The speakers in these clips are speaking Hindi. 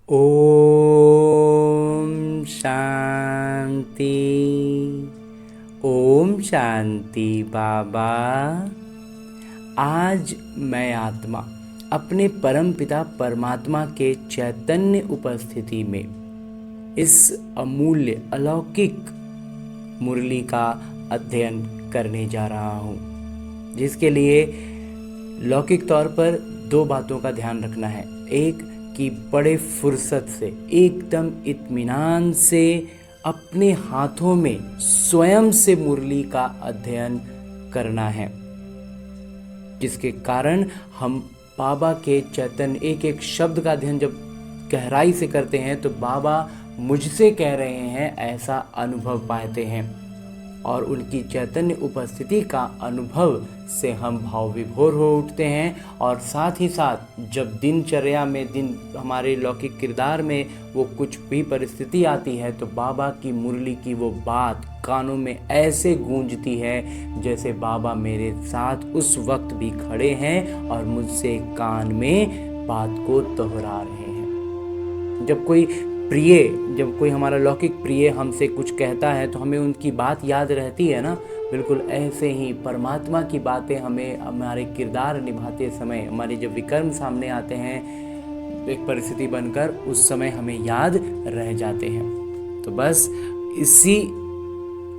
ओम शांति। ओम शांति बाबा। आज मैं आत्मा अपने परम पिता परमात्मा के चैतन्य उपस्थिति में इस अमूल्य अलौकिक मुरली का अध्ययन करने जा रहा हूँ, जिसके लिए लौकिक तौर पर दो बातों का ध्यान रखना है। एक कि बड़े फुर्सत से, एकदम इत्मीनान से अपने हाथों में स्वयं से मुरली का अध्ययन करना है, जिसके कारण हम बाबा के चैतन्य एक एक शब्द का अध्ययन जब गहराई से करते हैं तो बाबा मुझसे कह रहे हैं ऐसा अनुभव पाते हैं, और उनकी चैतन्य उपस्थिति का अनुभव से हम भाव विभोर हो उठते हैं। और साथ ही साथ जब दिनचर्या में हमारे लौकिक किरदार में वो कुछ भी परिस्थिति आती है तो बाबा की मुरली की वो बात कानों में ऐसे गूंजती है जैसे बाबा मेरे साथ उस वक्त भी खड़े हैं और मुझसे कान में बात को दोहरा रहे हैं। जब कोई हमारा लौकिक प्रिय हमसे कुछ कहता है तो हमें उनकी बात याद रहती है ना। बिल्कुल ऐसे ही परमात्मा की बातें हमें हमारे किरदार निभाते समय, हमारे जब विकर्म सामने आते हैं एक परिस्थिति बनकर, उस समय हमें याद रह जाते हैं। तो बस इसी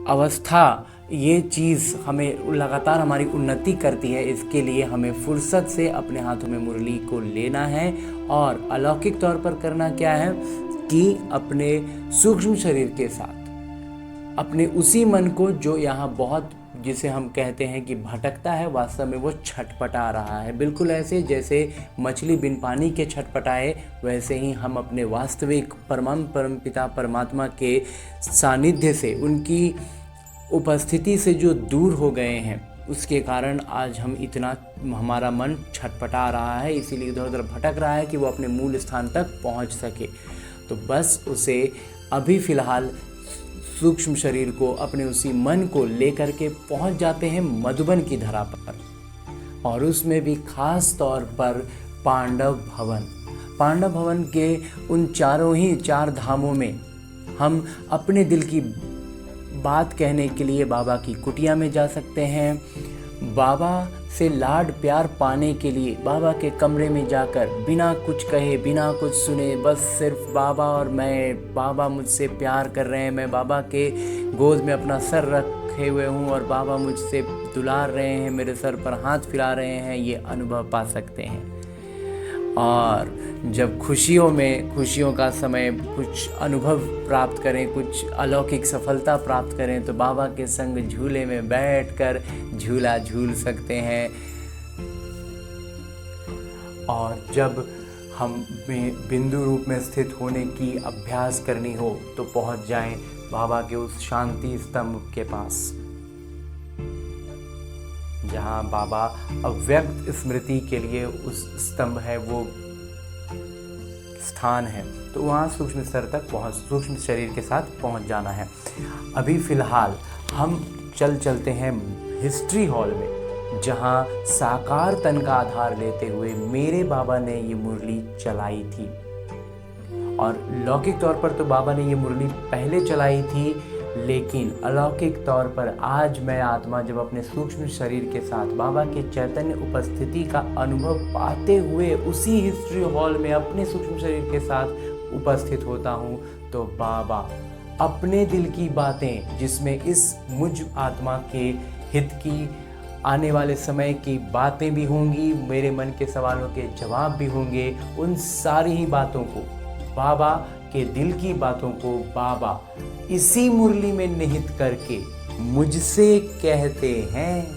अवस्था, ये चीज़ हमें लगातार हमारी उन्नति करती है। इसके लिए हमें फुर्सत से अपने हाथों में मुरली को लेना है और अलौकिक तौर पर करना क्या है कि अपने सूक्ष्म शरीर के साथ अपने उसी मन को जो यहाँ बहुत, जिसे हम कहते हैं कि भटकता है, वास्तव में वो छटपटा रहा है। बिल्कुल ऐसे जैसे मछली बिन पानी के छटपटाए, वैसे ही हम अपने वास्तविक परम पिता परमात्मा के सानिध्य से, उनकी उपस्थिति से जो दूर हो गए हैं, उसके कारण आज हमारा मन छटपटा रहा है, इसीलिए इधर उधर भटक रहा है कि वो अपने मूल स्थान तक पहुंच सके। तो बस उसे अभी फ़िलहाल सूक्ष्म शरीर को, अपने उसी मन को लेकर के पहुंच जाते हैं मधुबन की धरा पर, और उसमें भी खास तौर पर पांडव भवन के उन चार धामों में हम अपने दिल की बात कहने के लिए बाबा की कुटिया में जा सकते हैं। बाबा से लाड प्यार पाने के लिए बाबा के कमरे में जाकर बिना कुछ कहे, बिना कुछ सुने, बस सिर्फ बाबा और मैं, बाबा मुझसे प्यार कर रहे हैं, मैं बाबा के गोद में अपना सर रखे हुए हूँ और बाबा मुझसे दुलार रहे हैं, मेरे सर पर हाथ फिरा रहे हैं, ये अनुभव पा सकते हैं। और जब खुशियों का समय कुछ अनुभव प्राप्त करें, कुछ अलौकिक सफलता प्राप्त करें, तो बाबा के संग झूले में बैठकर झूला झूल सकते हैं। और जब हम बिंदु रूप में स्थित होने की अभ्यास करनी हो तो पहुंच जाएं बाबा के उस शांति स्तंभ के पास, जहाँ बाबा अव्यक्त स्मृति के लिए उस स्तंभ है, वो स्थान है। तो वहाँ सूक्ष्म शरीर के साथ पहुँच जाना है। अभी फ़िलहाल हम चलते हैं हिस्ट्री हॉल में, जहाँ साकार तन का आधार लेते हुए मेरे बाबा ने ये मुरली चलाई थी। और लौकिक तौर पर तो बाबा ने ये मुरली पहले चलाई थी, लेकिन अलौकिक तौर पर आज मैं आत्मा जब अपने सूक्ष्म शरीर के साथ बाबा के चैतन्य उपस्थिति का अनुभव पाते हुए उसी हिस्ट्री हॉल में अपने सूक्ष्म शरीर के साथ उपस्थित होता हूँ, तो बाबा अपने दिल की बातें, जिसमें इस मुझ आत्मा के हित की, आने वाले समय की बातें भी होंगी, मेरे मन के सवालों के जवाब भी होंगे, उन सारी ही बातों को, बाबा के दिल की बातों को बाबा इसी मुरली में निहित करके मुझसे कहते हैं,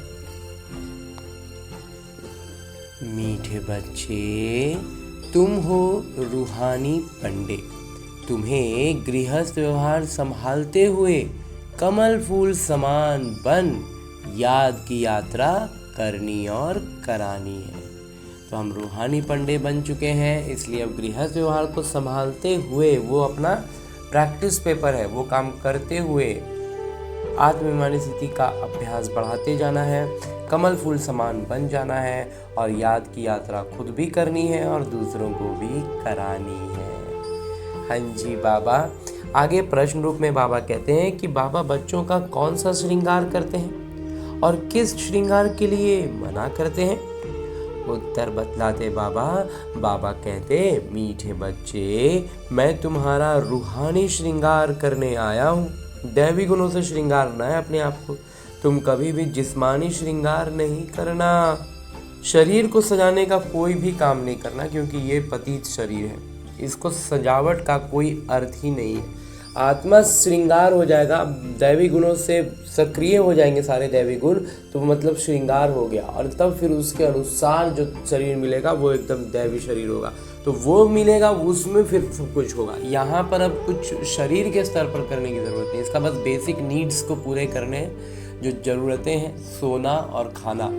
मीठे बच्चे, तुम हो रूहानी पंडे, तुम्हें गृहस्थ व्यवहार संभालते हुए कमल फूल समान बन याद की यात्रा करनी और करानी है। तो हम रूहानी पंडे बन चुके हैं, इसलिए अब गृहस्थ व्यवहार को संभालते हुए, वो अपना प्रैक्टिस पेपर है, वो काम करते हुए आत्माभिमानी स्थिति का अभ्यास बढ़ाते जाना है, कमल फूल समान बन जाना है और याद की यात्रा खुद भी करनी है और दूसरों को भी करानी है। हाँ जी बाबा। आगे प्रश्न रूप में बाबा कहते हैं कि बाबा बच्चों का कौन सा श्रृंगार करते हैं और किस श्रृंगार के लिए मना करते हैं? उत्तर बतलाते बाबा कहते, मीठे बच्चे, मैं तुम्हारा रूहानी श्रृंगार करने आया हूँ। दैवी गुणों से श्रृंगारना है अपने आप को। तुम कभी भी जिस्मानी श्रृंगार नहीं करना। शरीर को सजाने का कोई भी काम नहीं करना, क्योंकि ये पतित शरीर है, इसको सजावट का कोई अर्थ ही नहीं है। आत्मा श्रृंगार हो जाएगा, दैवी गुणों से सक्रिय हो जाएंगे सारे दैवी गुण, तो मतलब श्रृंगार हो गया, और तब फिर उसके अनुसार जो शरीर मिलेगा वो एकदम दैवी शरीर होगा, तो वो मिलेगा, उसमें फिर सब कुछ होगा। यहाँ पर अब कुछ शरीर के स्तर पर करने की ज़रूरत नहीं, इसका बस बेसिक नीड्स को पूरे करने हैं। जो ज़रूरतें हैं, सोना और खाना,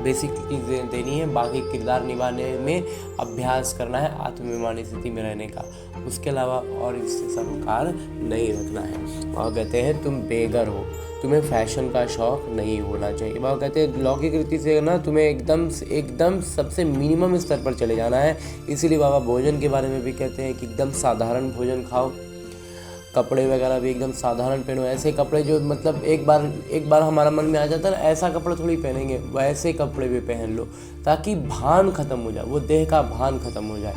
बेसिक चीज़ें देनी है। बाकी किरदार निभाने में अभ्यास करना है, आत्माभिमानी स्थिति में रहने का। उसके अलावा और इससे सरोकार नहीं रखना है। और कहते हैं तुम बेघर हो, तुम्हें फैशन का शौक नहीं होना चाहिए। बाबा कहते हैं लौकिक रीति से ना तुम्हें एकदम सबसे मिनिमम स्तर पर चले जाना है। इसीलिए बाबा भोजन के बारे में भी कहते हैं कि एकदम साधारण भोजन खाओ, कपड़े वगैरह भी एकदम साधारण पहनो। ऐसे कपड़े जो मतलब एक बार हमारा मन में आ जाता है ना, ऐसा कपड़ा थोड़ी पहनेंगे, वैसे कपड़े भी पहन लो ताकि भान खत्म हो जाए, वो देह का भान खत्म हो जाए।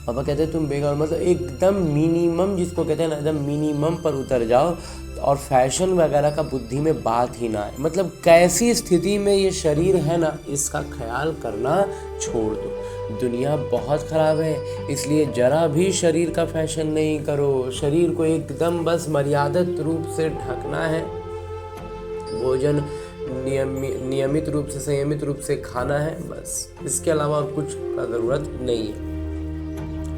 पापा कहते हैं तुम बेकार, मतलब एकदम मिनिमम, जिसको कहते हैं ना एकदम मिनिमम पर उतर जाओ, और फैशन वगैरह का बुद्धि में बात ही ना है। मतलब कैसी स्थिति में ये शरीर है ना, इसका ख्याल करना छोड़ दो। दुनिया बहुत ख़राब है, इसलिए जरा भी शरीर का फैशन नहीं करो। शरीर को एकदम बस मर्यादित रूप से ढकना है। भोजन नियमित रूप से, संयमित रूप से खाना है, बस। इसके अलावा और कुछ का ज़रूरत नहीं है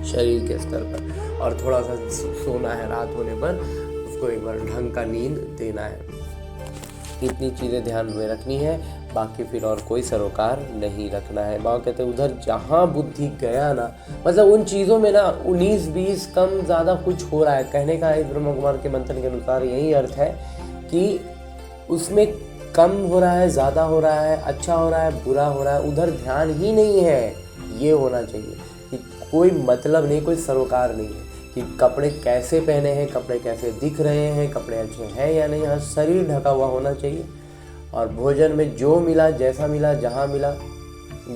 शरीर के स्तर पर। और थोड़ा सा सोना है रात होने पर, उसको एक बार ढंग का नींद देना है। इतनी चीज़ें ध्यान में रखनी है, बाकी फिर और कोई सरोकार नहीं रखना है। बाबा कहते हैं उधर जहाँ बुद्धि गया ना, मतलब उन चीज़ों में ना 19-20 कम ज़्यादा कुछ हो रहा है। कहने का इस ब्रह्म कुमार के मंथन के अनुसार यही अर्थ है कि उसमें कम हो रहा है, ज़्यादा हो रहा है, अच्छा हो रहा है, बुरा हो रहा है, उधर ध्यान ही नहीं है। ये होना चाहिए कि कोई मतलब नहीं, कोई सरोकार नहीं है कि कपड़े कैसे पहने हैं, कपड़े कैसे दिख रहे हैं, कपड़े अच्छे हैं या नहीं। हाँ, शरीर ढका हुआ होना चाहिए। और भोजन में जो मिला, जैसा मिला, जहाँ मिला,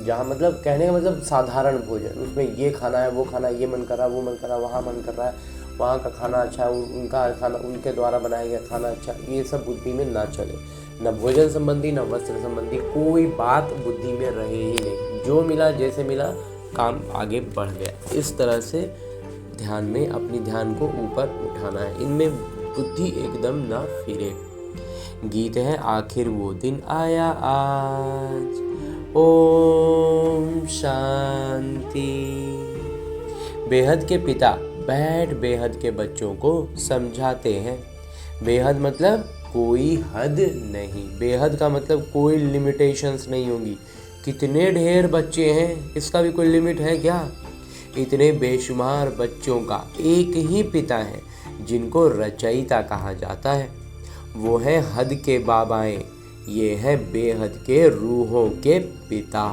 जहाँ मतलब कहने का मतलब साधारण भोजन, उसमें ये खाना है, वो खाना, ये मन कर रहा है, वो मन कर रहा है, वहाँ मन कर रहा है, वहाँ का खाना अच्छा है, उनका खाना, उनके द्वारा बनाया गया खाना अच्छा, ये सब बुद्धि में ना चले। न भोजन संबंधी, न वस्त्र संबंधी कोई बात बुद्धि में रहे ही नहीं। जो मिला, जैसे मिला, काम आगे बढ़ गया। इस तरह से ध्यान में अपनी ध्यान को ऊपर उठाना है, इनमें बुद्धि एकदम ना फिरे। गीत है आखिर वो दिन आया आज, ओम शांति। बेहद के पिता बैठ बेहद के बच्चों को समझाते हैं। बेहद मतलब कोई हद नहीं, बेहद का मतलब कोई लिमिटेशंस नहीं होगी। कितने ढेर बच्चे हैं, इसका भी कोई लिमिट है क्या? इतने बेशुमार बच्चों का एक ही पिता है जिनको रचयिता कहा जाता है। वो है हद के बाबाएं, ये है बेहद के रूहों के पिता।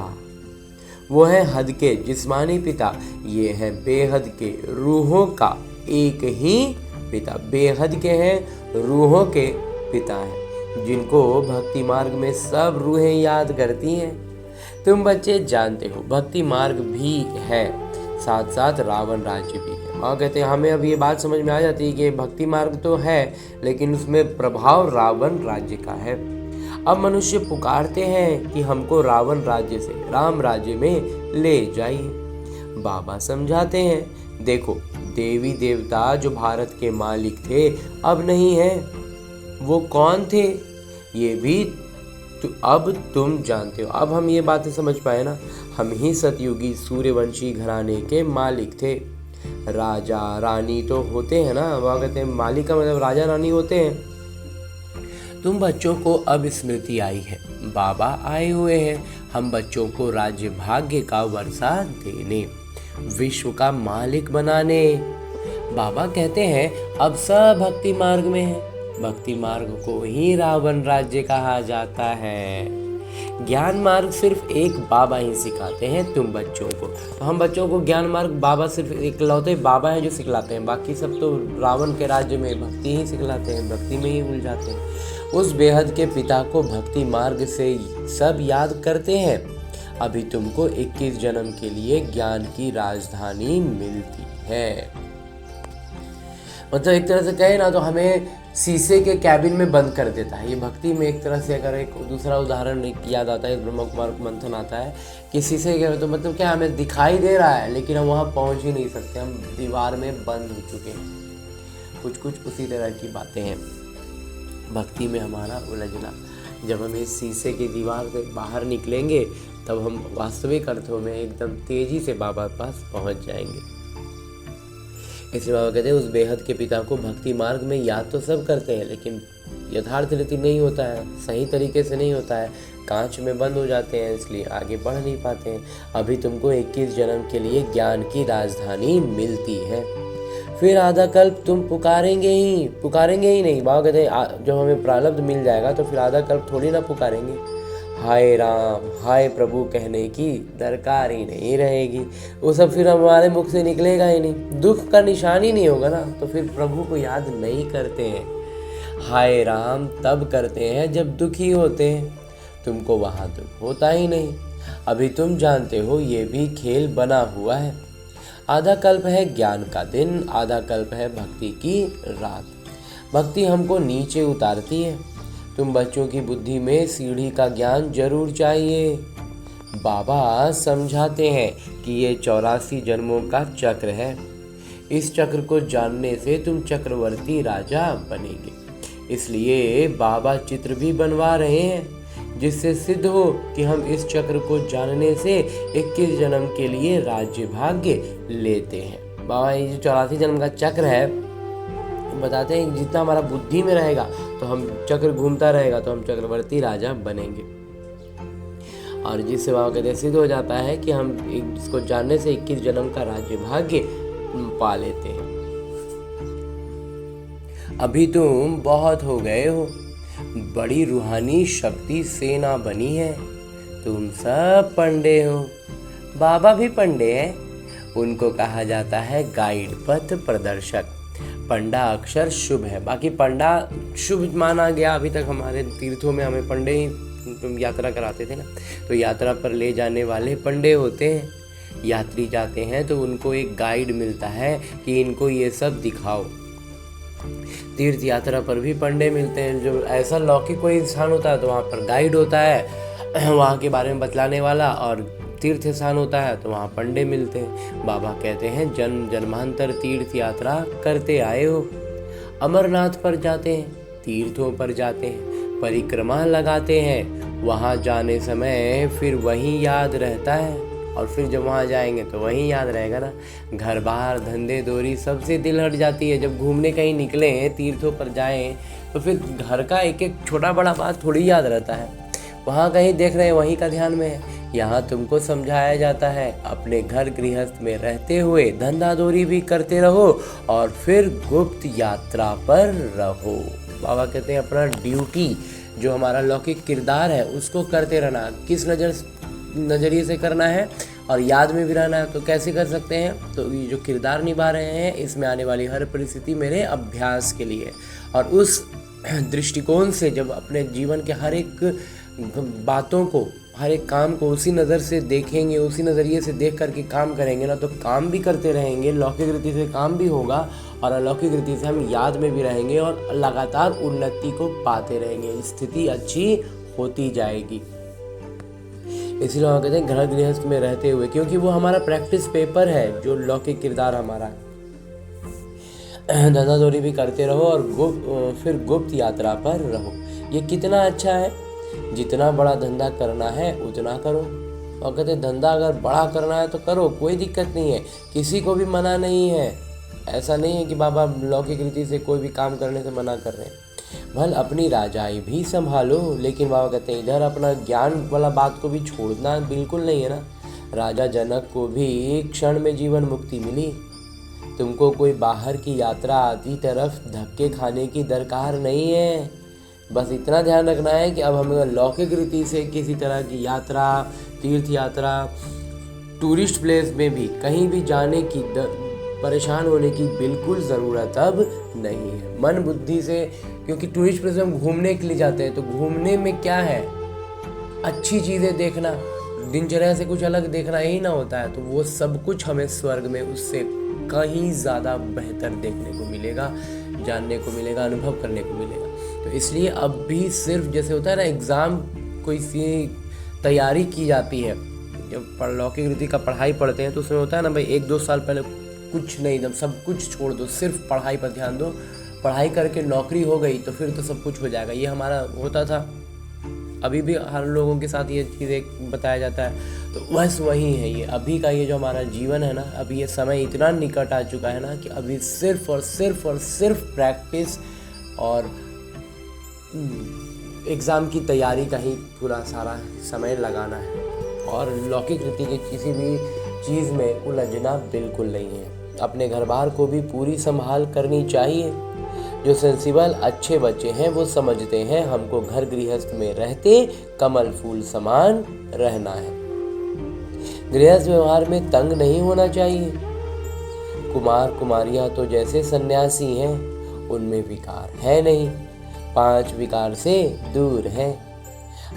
वो है हद के जिस्मानी पिता, ये है बेहद के रूहों का एक ही पिता। बेहद के हैं, रूहों के पिता हैं, जिनको भक्ति मार्ग में सब रूहें याद करती हैं। तुम बच्चे जानते हो भक्ति मार्ग भी है, साथ साथ रावण राज्य भी है। और कहते हैं हमें अब ये बात समझ में आ जाती है कि भक्ति मार्ग तो है, लेकिन उसमें प्रभाव रावण राज्य का है। अब मनुष्य पुकारते हैं कि हमको रावण राज्य से राम राज्य में ले जाइए। बाबा समझाते हैं, देखो देवी देवता जो भारत के मालिक थे अब नहीं है। वो कौन थे ये भी अब तुम जानते हो। अब हम ये बातें समझ पाए ना, हम ही सतयुगी सूर्यवंशी घराने के मालिक थे। राजा रानी तो होते हैं ना, वह कहते हैं मालिक का मतलब राजा रानी होते हैं। तुम बच्चों को अब स्मृति आई है, बाबा आए हुए हैं हम बच्चों को राज्य भाग्य का वर्षा देने, विश्व का मालिक बनाने। बाबा कहते हैं अब सब भक्ति मार्ग में है। भक्ति मार्ग को ही रावण राज्य कहा जाता है। ज्ञान मार्ग सिर्फ एक बाबा ही सिखाते हैं तुम बच्चों को। तो हम बच्चों को ज्ञान मार्ग बाबा सिर्फ इकलौते बाबा हैं जो सिखलाते हैं, बाकी सब तो रावण के राज्य में भक्ति ही सिखलाते हैं, भक्ति में ही उलझाते हैं। उस बेहद के पिता को भक्ति मार्ग से सब याद करते हैं। अभी तुमको 21 जन्म के लिए ज्ञान की राजधानी मिलती है। मतलब एक तरह से कहे ना तो हमें शीशे के कैबिन में बंद कर देता है। ये भक्ति में एक तरह से अगर एक दूसरा उदाहरण याद आता है, ब्रह्म कुमार मंथन आता है कि शीशे के, तो मतलब क्या हमें दिखाई दे रहा है लेकिन हम वहाँ पहुँच ही नहीं सकते, हम दीवार में बंद हो चुके हैं। कुछ उसी तरह की बातें हैं भक्ति में हमारा उलझना। जब हम इस शीशे की दीवार से बाहर निकलेंगे तब हम वास्तविक अर्थों में एकदम तेजी से बाबा के पास पहुँच जाएंगे। इसलिए बाबा कहते हैं उस बेहद के पिता को भक्ति मार्ग में याद तो सब करते हैं लेकिन यथार्थ रीति नहीं होता है, सही तरीके से नहीं होता है, कांच में बंद हो जाते हैं, इसलिए आगे बढ़ नहीं पाते हैं। अभी तुमको 21 जन्म के लिए ज्ञान की राजधानी मिलती है, फिर आधा कल्प तुम पुकारेंगे ही नहीं। बाबा कहते हैं जब हमें प्रारब्ध मिल जाएगा तो फिर आधा कल्प थोड़ी ना पुकारेंगे, हाय राम हाय प्रभु कहने की दरकार ही नहीं रहेगी। वो सब फिर हमारे मुख से निकलेगा ही नहीं, दुख का निशान ही नहीं होगा ना, तो फिर प्रभु को याद नहीं करते हैं। हाय राम तब करते हैं जब दुखी होते हैं, तुमको वहाँ दुख होता ही नहीं। अभी तुम जानते हो ये भी खेल बना हुआ है। आधा कल्प है ज्ञान का दिन, आधा कल्प है भक्ति की रात। भक्ति हमको नीचे उतारती है। तुम बच्चों की बुद्धि में सीढ़ी का ज्ञान जरूर चाहिए। बाबा समझाते हैं कि ये 84 जन्मों का चक्र है। इस चक्र को जानने से तुम चक्रवर्ती राजा बनेंगे। इसलिए बाबा चित्र भी बनवा रहे हैं जिससे सिद्ध हो कि हम इस चक्र को जानने से 21 जन्म के लिए राज्य भाग्य लेते हैं। बाबा ये जो 84 जन्म का चक्र है बताते हैं जितना हमारा बुद्धि में रहेगा तो हम चक्र घूमता रहेगा तो हम चक्रवर्ती राजा बनेंगे। और जिससे बाबा कहते सिद्ध हो जाता है कि हम इसको जानने से 21 जन्म का राज्य भाग्य पा लेते हैं। अभी तुम बहुत हो गए हो, बड़ी रूहानी शक्ति सेना बनी है, तुम सब पंडे हो। बाबा भी पंडे हैं, उनको कहा जाता है गाइड पथ प्रदर्शक। पंडा अक्षर शुभ है, बाकी पंडा शुभ माना गया। अभी तक हमारे तीर्थों में हमें पंडे ही यात्रा कराते थे ना, तो यात्रा पर ले जाने वाले पंडे होते हैं। यात्री जाते हैं तो उनको एक गाइड मिलता है कि इनको ये सब दिखाओ। तीर्थ यात्रा पर भी पंडे मिलते हैं, जो ऐसा लौकिक कोई इंसान होता है तो वहाँ पर गाइड होता है वहाँ के बारे में बतलाने वाला, और तीर्थ स्थान होता है तो वहाँ पंडे मिलते हैं। बाबा कहते हैं जन्म जन्मांतर तीर्थ यात्रा करते आए हो, अमरनाथ पर जाते हैं, तीर्थों पर जाते हैं, परिक्रमा लगाते हैं, वहाँ जाने समय फिर वही याद रहता है, और फिर जब वहाँ जाएंगे तो वही याद रहेगा ना। घर बार धंधे दोरी सबसे दिल हट जाती है। जब घूमने कहीं निकले तीर्थों पर जाएं तो फिर घर का एक एक छोटा बड़ा बात थोड़ी याद रहता है, वहाँ कहीं देख रहे हैं वहीं का ध्यान में है। यहाँ तुमको समझाया जाता है अपने घर गृहस्थ में रहते हुए धंधा दोरी भी करते रहो और फिर गुप्त यात्रा पर रहो। बाबा कहते हैं अपना ड्यूटी जो हमारा लौकिक किरदार है उसको करते रहना। किस नज़रिए से करना है और याद में भी रहना है। तो कैसे कर सकते हैं? तो ये जो किरदार निभा रहे हैं इसमें आने वाली हर परिस्थिति मेरे अभ्यास के लिए, और उस दृष्टिकोण से जब अपने जीवन के हर एक बातों को हर एक काम को उसी नज़र से देखेंगे, उसी नज़रिए से देख करके काम करेंगे ना, तो काम भी करते रहेंगे, लौकिक रीति से काम भी होगा और अलौकिक रीति से हम याद में भी रहेंगे और लगातार उन्नति को पाते रहेंगे, स्थिति अच्छी होती जाएगी। इसलिए हम कहते हैं घर गृहस्थ में रहते हुए, क्योंकि वो हमारा प्रैक्टिस पेपर है जो लौकिक किरदार हमारा है। धंधा दौरी भी करते रहो और फिर गुप्त यात्रा पर रहो। ये कितना अच्छा है, जितना बड़ा धंधा करना है उतना करो। और कहते धंधा अगर बड़ा करना है तो करो, कोई दिक्कत नहीं है, किसी को भी मना नहीं है। ऐसा नहीं है कि बाबा लौकिक रीति से कोई भी काम करने से मना कर रहे हैं। भल अपनी राजाई भी संभालो, लेकिन बाबा कहते हैं इधर अपना ज्ञान वाला बात को भी छोड़ना बिल्कुल नहीं है ना। राजा जनक को भी क्षण में जीवन मुक्ति मिली। तुमको कोई बाहर की यात्रा आदि तरफ धक्के खाने की दरकार नहीं है। बस इतना ध्यान रखना है कि अब हमें लौकिक रीति से किसी तरह की यात्रा, तीर्थ यात्रा, टूरिस्ट प्लेस में भी कहीं भी जाने की परेशान होने की बिल्कुल ज़रूरत अब नहीं है। मन बुद्धि से, क्योंकि टूरिस्ट प्लेस में हम घूमने के लिए जाते हैं, तो घूमने में क्या है, अच्छी चीज़ें देखना, दिनचर्या से कुछ अलग देखना ही ना होता है। तो वो सब कुछ हमें स्वर्ग में उससे कहीं ज़्यादा बेहतर देखने को मिलेगा, जानने को मिलेगा, अनुभव करने को मिलेगा। तो इसलिए अब भी सिर्फ जैसे होता है ना, एग्ज़ाम कोई सी तैयारी की जाती है, जब लौकिक रीति का पढ़ाई पढ़ते हैं तो उसमें होता है ना भाई 1-2 साल पहले कुछ नहीं, एकदम सब कुछ छोड़ दो, सिर्फ पढ़ाई पर ध्यान दो, पढ़ाई करके नौकरी हो गई तो फिर तो सब कुछ हो जाएगा। ये हमारा होता था, अभी भी हर लोगों के साथ ये चीज़ें बताया जाता है। तो बस वही है ये अभी का ये जो हमारा जीवन है ना, अभी ये समय इतना निकट आ चुका है ना कि अभी सिर्फ और सिर्फ प्रैक्टिस और एग्ज़ाम की तैयारी का ही पूरा सारा समय लगाना है, और लौकिक रीति की किसी भी चीज़ में उलझना बिल्कुल नहीं है। अपने घर बार को भी पूरी संभाल करनी चाहिए। जो सेंसिबल अच्छे बच्चे हैं वो समझते हैं हमको घर गृहस्थ में रहते कमल फूल समान रहना है। गृहस्थ व्यवहार में तंग नहीं होना चाहिए। कुमार कुमारियां तो जैसे सन्यासी हैं, उनमें विकार है नहीं, 5 विकार से दूर हैं।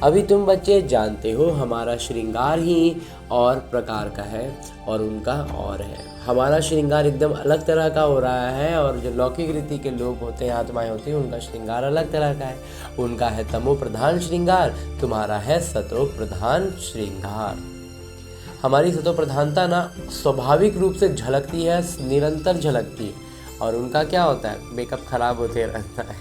अभी तुम बच्चे जानते हो हमारा श्रृंगार ही और प्रकार का है और उनका और है। हमारा श्रृंगार एकदम अलग तरह का हो रहा है, और जो लौकिक रीति के लोग होते हैं, आत्माएं होती हैं, उनका श्रृंगार अलग तरह का है। उनका है तमो प्रधान श्रृंगार, तुम्हारा है सतो प्रधान श्रृंगार। हमारी सतो प्रधानता ना स्वाभाविक रूप से झलकती है, निरंतर झलकती है, और उनका क्या होता है, मेकअप खराब होते रहता है,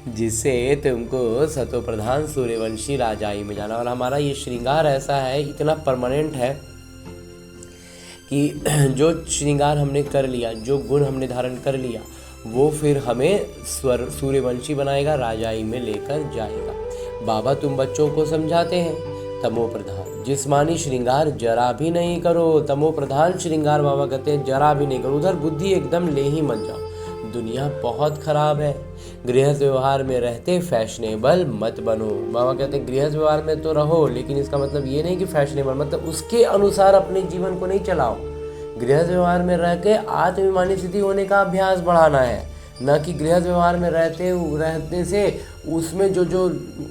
जिससे तुमको सतो प्रधान सूर्यवंशी राजाई में जाना। और हमारा ये श्रृंगार ऐसा है, इतना परमानेंट है कि जो श्रृंगार हमने कर लिया, जो गुण हमने धारण कर लिया, वो फिर हमें सूर्यवंशी बनाएगा, राजाई में लेकर जाएगा। बाबा तुम बच्चों को समझाते हैं तमो प्रधान जिस्मानी श्रृंगार जरा भी नहीं करो। तमो प्रधान श्रृंगार बाबा कहते हैं जरा भी नहीं करो, उधर बुद्धि एकदम ले ही मत जाओ। दुनिया बहुत खराब है। गृहस्थ व्यवहार में रहते फैशनेबल मत बनो। बाबा कहते हैं गृहस्थ व्यवहार में तो रहो, लेकिन इसका मतलब ये नहीं कि फैशनेबल, मतलब उसके अनुसार अपने जीवन को नहीं चलाओ। गृहस्थ व्यवहार में रह के आत्माभिमानी स्थिति होने का अभ्यास बढ़ाना है, न कि गृहस्थ व्यवहार में रहते से उसमें जो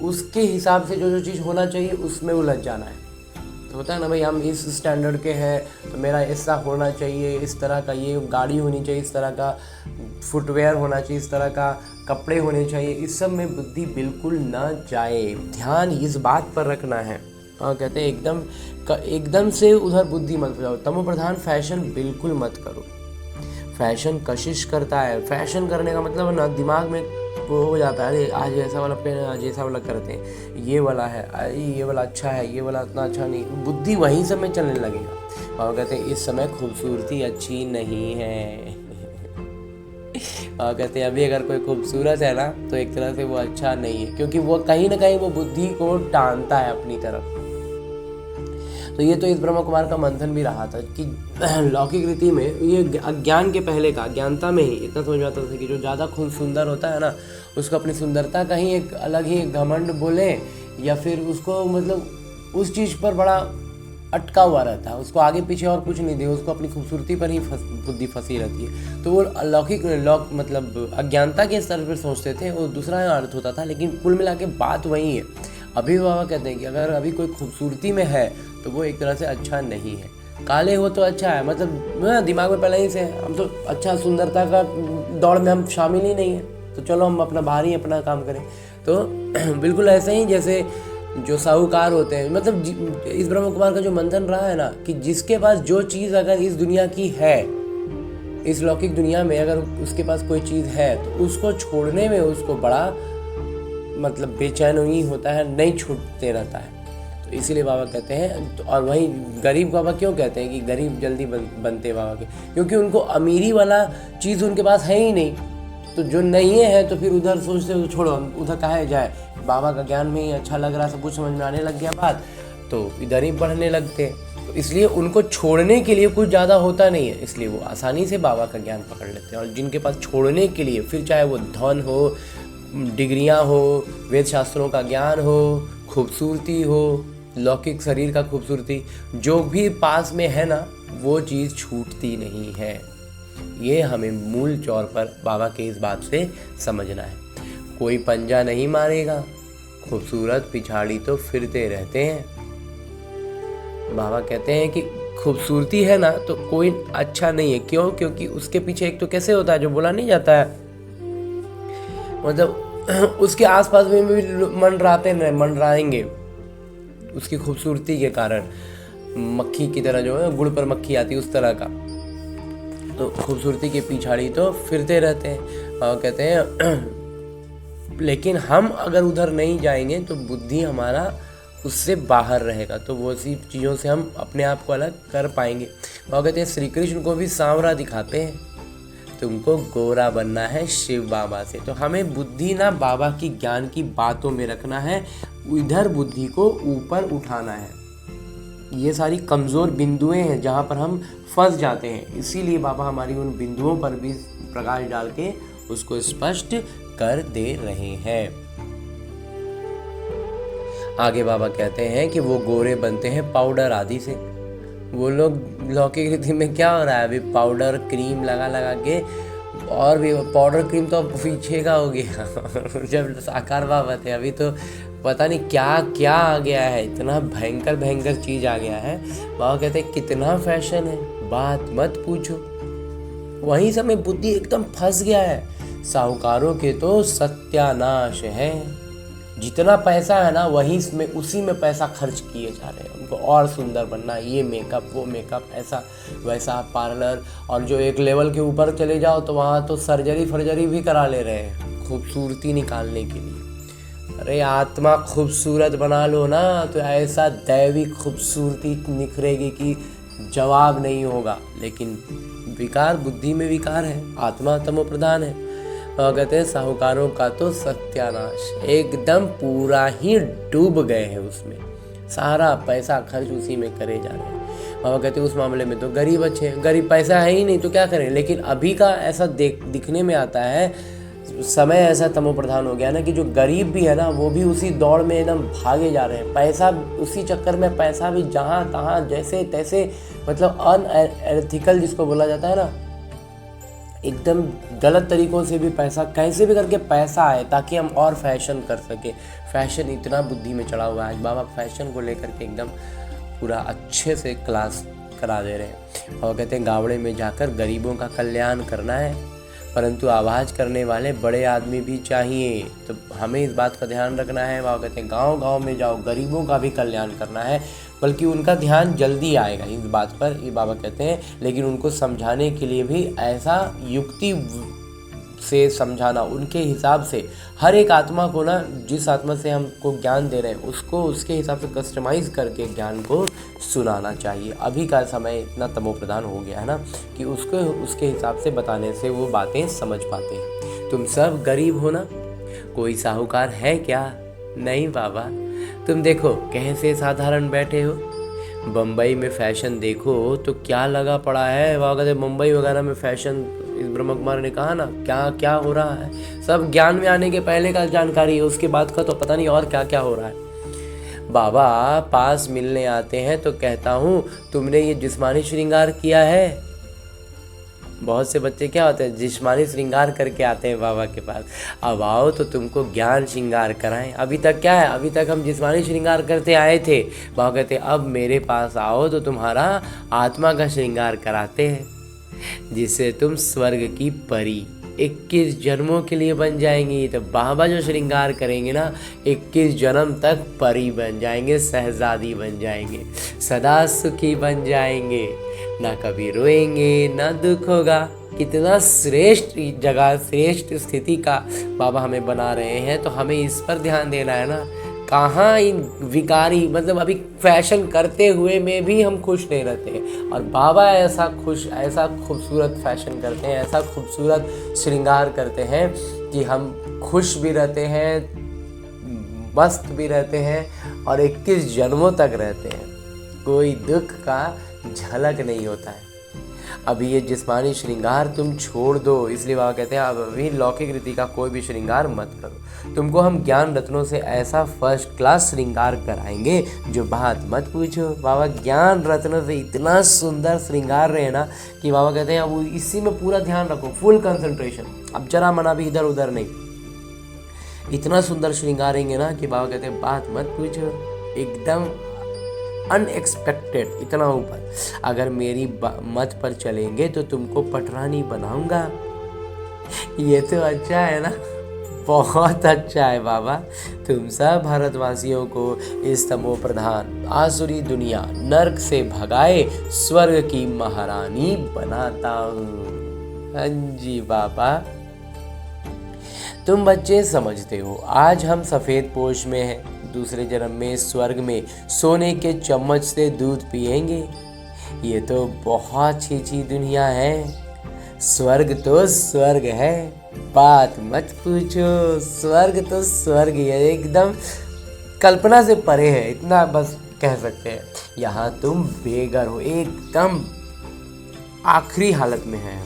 उसके हिसाब से जो चीज़ होना चाहिए उसमें उलझ जाना है। तो होता है ना भाई, हम इस स्टैंडर्ड के हैं तो मेरा ऐसा होना चाहिए, इस तरह का ये गाड़ी होनी चाहिए, इस तरह का फुटवेयर होना चाहिए, इस तरह का कपड़े होने चाहिए। इस सब में बुद्धि बिल्कुल ना जाए। ध्यान इस बात पर रखना है। हाँ, कहते हैं एकदम से उधर बुद्धि मत जाओ। तमो प्रधान फैशन बिल्कुल मत करो। फैशन कशिश करता है। फैशन करने का मतलब ना दिमाग में वो हो जाता है, अरे आज ऐसा वाला पेन है, आज ऐसा वाला करते हैं, ये वाला है, अरे ये वाला अच्छा है, ये वाला इतना अच्छा नहीं, बुद्धि वहीं समय चलने लगेगा। और कहते हैं इस समय खूबसूरती अच्छी नहीं है। और कहते हैं अभी अगर कोई खूबसूरत है ना तो एक तरह से वो अच्छा नहीं है, क्योंकि वो कहीं ना कहीं वो बुद्धि को टानता है अपनी तरफ। तो ये तो इस ब्रह्म कुमार का मंथन भी रहा था कि लौकिक रीति में ये अज्ञान के पहले का, अज्ञानता में ही इतना समझ में आता था कि जो ज़्यादा खूब सुंदर होता है ना, उसको अपनी सुंदरता का ही एक अलग ही घमंड बोले, या फिर उसको मतलब उस चीज़ पर बड़ा अटका हुआ रहता है, उसको आगे पीछे और कुछ नहीं दे, उसको अपनी खूबसूरती पर ही बुद्धि फंसी रहती है। तो वो मतलब अज्ञानता के स्तर पर सोचते थे, वो दूसरा अर्थ होता था, लेकिन कुल मिला के बात वही है। अभी बाबा कहते हैं कि अगर अभी कोई खूबसूरती में है तो वो एक तरह से अच्छा नहीं है। काले हो तो अच्छा है, मतलब दिमाग में पहले ही से हम तो अच्छा सुंदरता का दौड़ में हम शामिल ही नहीं है, तो चलो हम अपना बाहर ही अपना काम करें। तो बिल्कुल ऐसे ही जैसे जो साहूकार होते हैं, मतलब इस ब्रह्म कुमार का जो मंथन रहा है ना कि जिसके पास जो चीज़ अगर इस दुनिया की है, इस लौकिक दुनिया में अगर उसके पास कोई चीज़ है तो उसको छोड़ने में उसको बड़ा मतलब बेचैन ही होता है, नहीं छूटते रहता है। तो इसीलिए बाबा कहते हैं तो, और वहीं गरीब बाबा क्यों कहते हैं कि गरीब जल्दी बनते बाबा के, क्योंकि उनको अमीरी वाला चीज़ उनके पास है ही नहीं। तो जो नहीं है तो फिर उधर सोचते हो छोड़ो उधर कहाँ जाए, बाबा का ज्ञान में ही अच्छा लग रहा, सब कुछ समझ में आने लग गया बात, तो इधर ही बढ़ने लगते। तो इसलिए उनको छोड़ने के लिए कुछ ज़्यादा होता नहीं है, इसलिए वो आसानी से बाबा का ज्ञान पकड़ लेते हैं। और जिनके पास छोड़ने के लिए फिर चाहे वो धन हो, डिग्रियां हो, वेद शास्त्रों का ज्ञान हो, खूबसूरती हो, लौकिक शरीर का खूबसूरती, जो भी पास में है ना, वो चीज़ छूटती नहीं है। ये हमें मूल तौर पर बाबा के इस बात से समझना है। कोई पंजा नहीं मारेगा, खूबसूरत पिछाड़ी तो फिरते रहते हैं। बाबा कहते हैं कि खूबसूरती है ना तो कोई अच्छा नहीं है। क्यों? क्योंकि उसके पीछे एक तो कैसे होता है, जो बोला नहीं जाता है, मतलब उसके आसपास में भी मंडराएंगे उसकी खूबसूरती के कारण। मक्खी की तरह जो है, गुड़ पर मक्खी आती है, उस तरह का। तो खूबसूरती के पिछाड़ी तो फिरते रहते हैं। और कहते हैं लेकिन हम अगर उधर नहीं जाएंगे तो बुद्धि हमारा उससे बाहर रहेगा, तो वो सी चीज़ों से हम अपने आप को अलग कर पाएंगे। और कहते हैं श्री कृष्ण को भी सांवरा दिखाते हैं, तुमको गोरा बनना है शिव बाबा से। तो हमें बुद्धि ना बाबा की ज्ञान की बातों में रखना है, इधर बुद्धि को ऊपर उठाना है। ये सारी कमज़ोर बिंदुएं हैं जहाँ पर हम फंस जाते हैं, इसीलिए बाबा हमारी उन बिंदुओं पर भी प्रकाश डाल के उसको स्पष्ट कर दे रहे हैं। आगे बाबा कहते हैं कि वो गोरे बनते हैं पाउडर आदि से। वो लोग लौकिक रीति में क्या हो रहा है, अभी पाउडर क्रीम लगा लगा के, और भी पाउडर क्रीम तो अब पीछे का हो गया जब साकार बाबा थे, अभी तो पता नहीं क्या क्या आ गया है, इतना भयंकर भयंकर चीज़ आ गया है। बाबा कहते हैं कितना फैशन है, बात मत पूछो। वहीं से में बुद्धि एकदम फंस गया है। साहूकारों के तो सत्यानाश है, जितना पैसा है ना वहीं में उसी में पैसा खर्च किए जा रहे हैं। उनको और सुंदर बनना, ये मेकअप वो मेकअप, ऐसा वैसा पार्लर, और जो एक लेवल के ऊपर चले जाओ तो वहाँ तो सर्जरी भी करा ले रहे हैं खूबसूरती निकालने के लिए। अरे आत्मा खूबसूरत बना लो ना, तो ऐसा दैवी खूबसूरती निखरेगी कि जवाब नहीं होगा। लेकिन विकार, बुद्धि में विकार है, आत्मा तमो प्रधान है। और कहते हैं साहूकारों का तो सत्यानाश, एकदम पूरा ही डूब गए हैं उसमें, सारा पैसा खर्च उसी में करे जा रहे हैं। बाबा कहते हैं उस मामले में तो गरीब अच्छे हैं, गरीब पैसा है ही नहीं तो क्या करें। लेकिन अभी का ऐसा दिखने में आता है, समय ऐसा तमो प्रधान हो गया ना कि जो गरीब भी है ना वो भी उसी दौड़ में एकदम भागे जा रहे हैं। पैसा, उसी चक्कर में पैसा भी जहाँ तहाँ जैसे तैसे, मतलब अनएथिकल जिसको बोला जाता है ना, एकदम गलत तरीकों से भी पैसा, कैसे भी करके पैसा आए ताकि हम और फैशन कर सके। फैशन इतना बुद्धि में चढ़ा हुआ है। आज बाबा फैशन को लेकर के एकदम पूरा अच्छे से क्लास करा दे रहे हैं। और कहते हैं गावड़े में जाकर गरीबों का कल्याण करना है, परंतु आवाज़ करने वाले बड़े आदमी भी चाहिए। तो हमें इस बात का ध्यान रखना है। बाबा कहते हैं गांव गांव में जाओ, गरीबों का भी कल्याण करना है, बल्कि उनका ध्यान जल्दी आएगा इस बात पर, ये बाबा कहते हैं। लेकिन उनको समझाने के लिए भी ऐसा युक्ति से समझाना, उनके हिसाब से हर एक आत्मा को ना, जिस आत्मा से हमको ज्ञान दे रहे हैं उसको उसके हिसाब से कस्टमाइज़ करके ज्ञान को सुनाना चाहिए। अभी का समय इतना तमो प्रधान हो गया है ना कि उसको उसके हिसाब से बताने से वो बातें समझ पाते हैं। तुम सब गरीब हो ना, कोई साहूकार है क्या? नहीं बाबा, तुम देखो कैसे साधारण बैठे हो। बम्बई में फैशन देखो तो क्या लगा पड़ा है। वहाँ कहते मुंबई वगैरह में फैशन, इस ब्रह्म कुमार ने कहा ना क्या क्या हो रहा है। सब ज्ञान में आने के पहले का जानकारी है, उसके बाद का तो पता नहीं और क्या क्या हो रहा है। बाबा पास मिलने आते हैं तो कहता हूँ तुमने ये जिस्मानी श्रृंगार किया है। बहुत से बच्चे क्या होते हैं, जिस्मानी श्रृंगार करके आते हैं बाबा के पास। अब आओ तो तुमको ज्ञान श्रृंगार कराएं। अभी तक क्या है, अभी तक हम जिस्मानी श्रृंगार करते आए थे। बाबा कहते अब मेरे पास आओ तो तुम्हारा आत्मा का श्रृंगार कराते हैं, जिससे तुम स्वर्ग की परी 21 जन्मों के लिए बन जाएंगी। तो बाबा जो श्रृंगार करेंगे ना, 21 जन्म तक परी बन जाएंगे, शहजादी बन जाएंगे, सदा सुखी बन जाएंगे, ना कभी रोएंगे ना दुख होगा। कितना श्रेष्ठ जगह, श्रेष्ठ स्थिति का बाबा हमें बना रहे हैं। तो हमें इस पर ध्यान देना है ना। कहाँ इन विकारी, मतलब अभी फैशन करते हुए में भी हम खुश नहीं रहते, और बाबा ऐसा खुश, ऐसा खूबसूरत फैशन करते हैं, ऐसा खूबसूरत श्रृंगार करते हैं कि हम खुश भी रहते हैं, मस्त भी रहते हैं, और 21 जन्मों तक रहते हैं। कोई दुख का झलक नहीं होता है। अभी ये जिस्मानी श्रृंगार तुम छोड़ दो। इसलिए बाबा कहते हैं अब अभी लौकिक रीति का कोई भी श्रृंगार मत करो, तुमको हम ज्ञान रत्नों से ऐसा फर्स्ट क्लास श्रृंगार कराएंगे जो बात मत पूछो। बाबा ज्ञान रत्नों से इतना सुंदर श्रृंगार रहे ना कि बाबा कहते हैं अब इसी में पूरा ध्यान रखो, फुल कंसंट्रेशन, अब जरा मना भी इधर उधर नहीं। इतना सुंदर श्रृंगारेंगे ना कि बाबा कहते हैं बात मत पूछो, एकदम अनएक्सपेक्टेड, इतना ऊपर। अगर मेरी मत पर चलेंगे तो तुमको पटरानी बनाऊंगा। ये तो अच्छा है ना, बहुत अच्छा है बाबा। तुम सब भारतवासियों को इस तमो प्रधान आसुरी दुनिया नर्क से भगाए स्वर्ग की महारानी बनाता हूँ। हाँ जी बाबा, तुम बच्चे समझते हो आज हम सफ़ेद पोश में हैं, दूसरे जन्म में स्वर्ग में सोने के चम्मच से दूध पिएंगे। ये तो बहुत अच्छी दुनिया है। स्वर्ग तो स्वर्ग है, बात मत पूछो। स्वर्ग तो स्वर्ग है, एकदम कल्पना से परे है, इतना बस कह सकते हैं। यहाँ तुम बेघर हो, एकदम आखिरी हालत में है।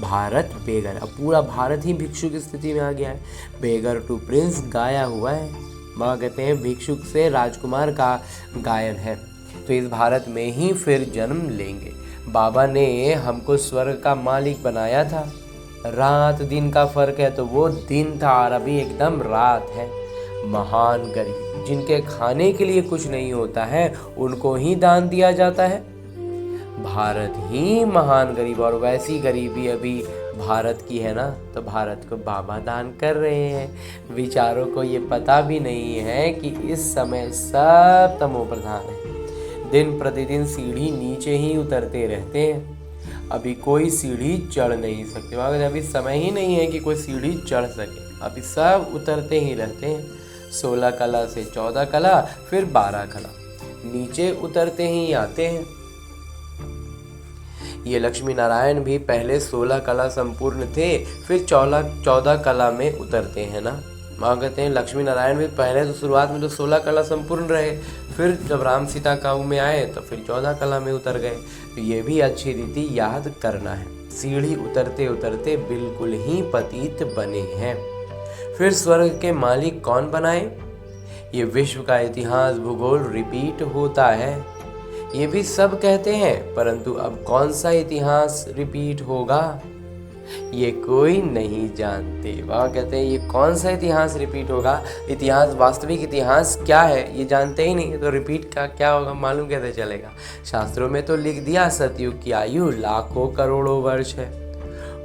भारत बेघर, अब पूरा भारत ही भिक्षु की स्थिति में आ गया है। बेघर टू प्रिंस गाया हुआ है। माँ कहते हैं भिक्षुक से राजकुमार का गायन है, तो इस भारत में ही फिर जन्म लेंगे। बाबा ने हमको स्वर्ग का मालिक बनाया था। रात दिन का फर्क है, तो वो दिन था और अभी एकदम रात है। महान गरीब जिनके खाने के लिए कुछ नहीं होता है, उनको ही दान दिया जाता है। भारत ही महान गरीब, और वैसी गरीबी अभी भारत की है ना, तो भारत को बाबा दान कर रहे हैं। विचारों को ये पता भी नहीं है कि इस समय सब तमो प्रधान है। दिन प्रतिदिन सीढ़ी नीचे ही उतरते रहते हैं, अभी कोई सीढ़ी चढ़ नहीं सकते। मगर अभी समय ही नहीं है कि कोई सीढ़ी चढ़ सके, अभी सब उतरते ही रहते हैं। 16 कला से 14 कला, फिर 12 कला, नीचे उतरते ही आते हैं। ये लक्ष्मी नारायण भी पहले 16 कला संपूर्ण थे, फिर 14 कला में उतरते हैं ना। माँ कहते हैं लक्ष्मी नारायण भी पहले तो शुरुआत में तो 16 कला संपूर्ण रहे, फिर जब राम सीता काऊ में आए तो फिर 14 कला में उतर गए। तो ये भी अच्छी रीति याद करना है। सीढ़ी उतरते उतरते बिल्कुल ही पतित बने हैं। फिर स्वर्ग के मालिक कौन बनाए? ये विश्व का इतिहास भूगोल रिपीट होता है, ये भी सब कहते हैं, परंतु अब कौन सा इतिहास रिपीट होगा ये कोई नहीं जानते। वह कहते हैं ये कौन सा इतिहास रिपीट होगा, इतिहास वास्तविक इतिहास क्या है ये जानते ही नहीं, तो रिपीट का क्या होगा मालूम कैसे चलेगा। शास्त्रों में तो लिख दिया सतयुग की आयु लाखों करोड़ों वर्ष है।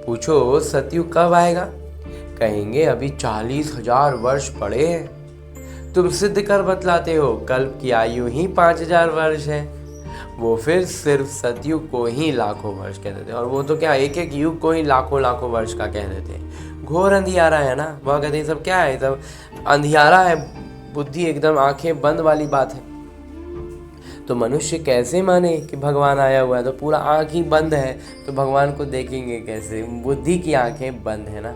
पूछो सतयुग कब आएगा, कहेंगे अभी 40,000 वर्ष पड़े हैं। तुम सिद्ध कर बतलाते हो कल्प की आयु ही 5,000 वर्ष है। वो फिर सिर्फ सतयुग को ही लाखों वर्ष कह देते हैं, और वो तो क्या एक एक युग को ही लाखों लाखों वर्ष का कह देते हैं। घोर अंधियारा है ना, वह कहते हैं सब क्या है, सब अंधियारा है, बुद्धि एकदम आंखें बंद वाली बात है। तो मनुष्य कैसे माने कि भगवान आया हुआ है, तो पूरा आँख ही बंद है तो भगवान को देखेंगे कैसे, बुद्धि की आंखें बंद है ना,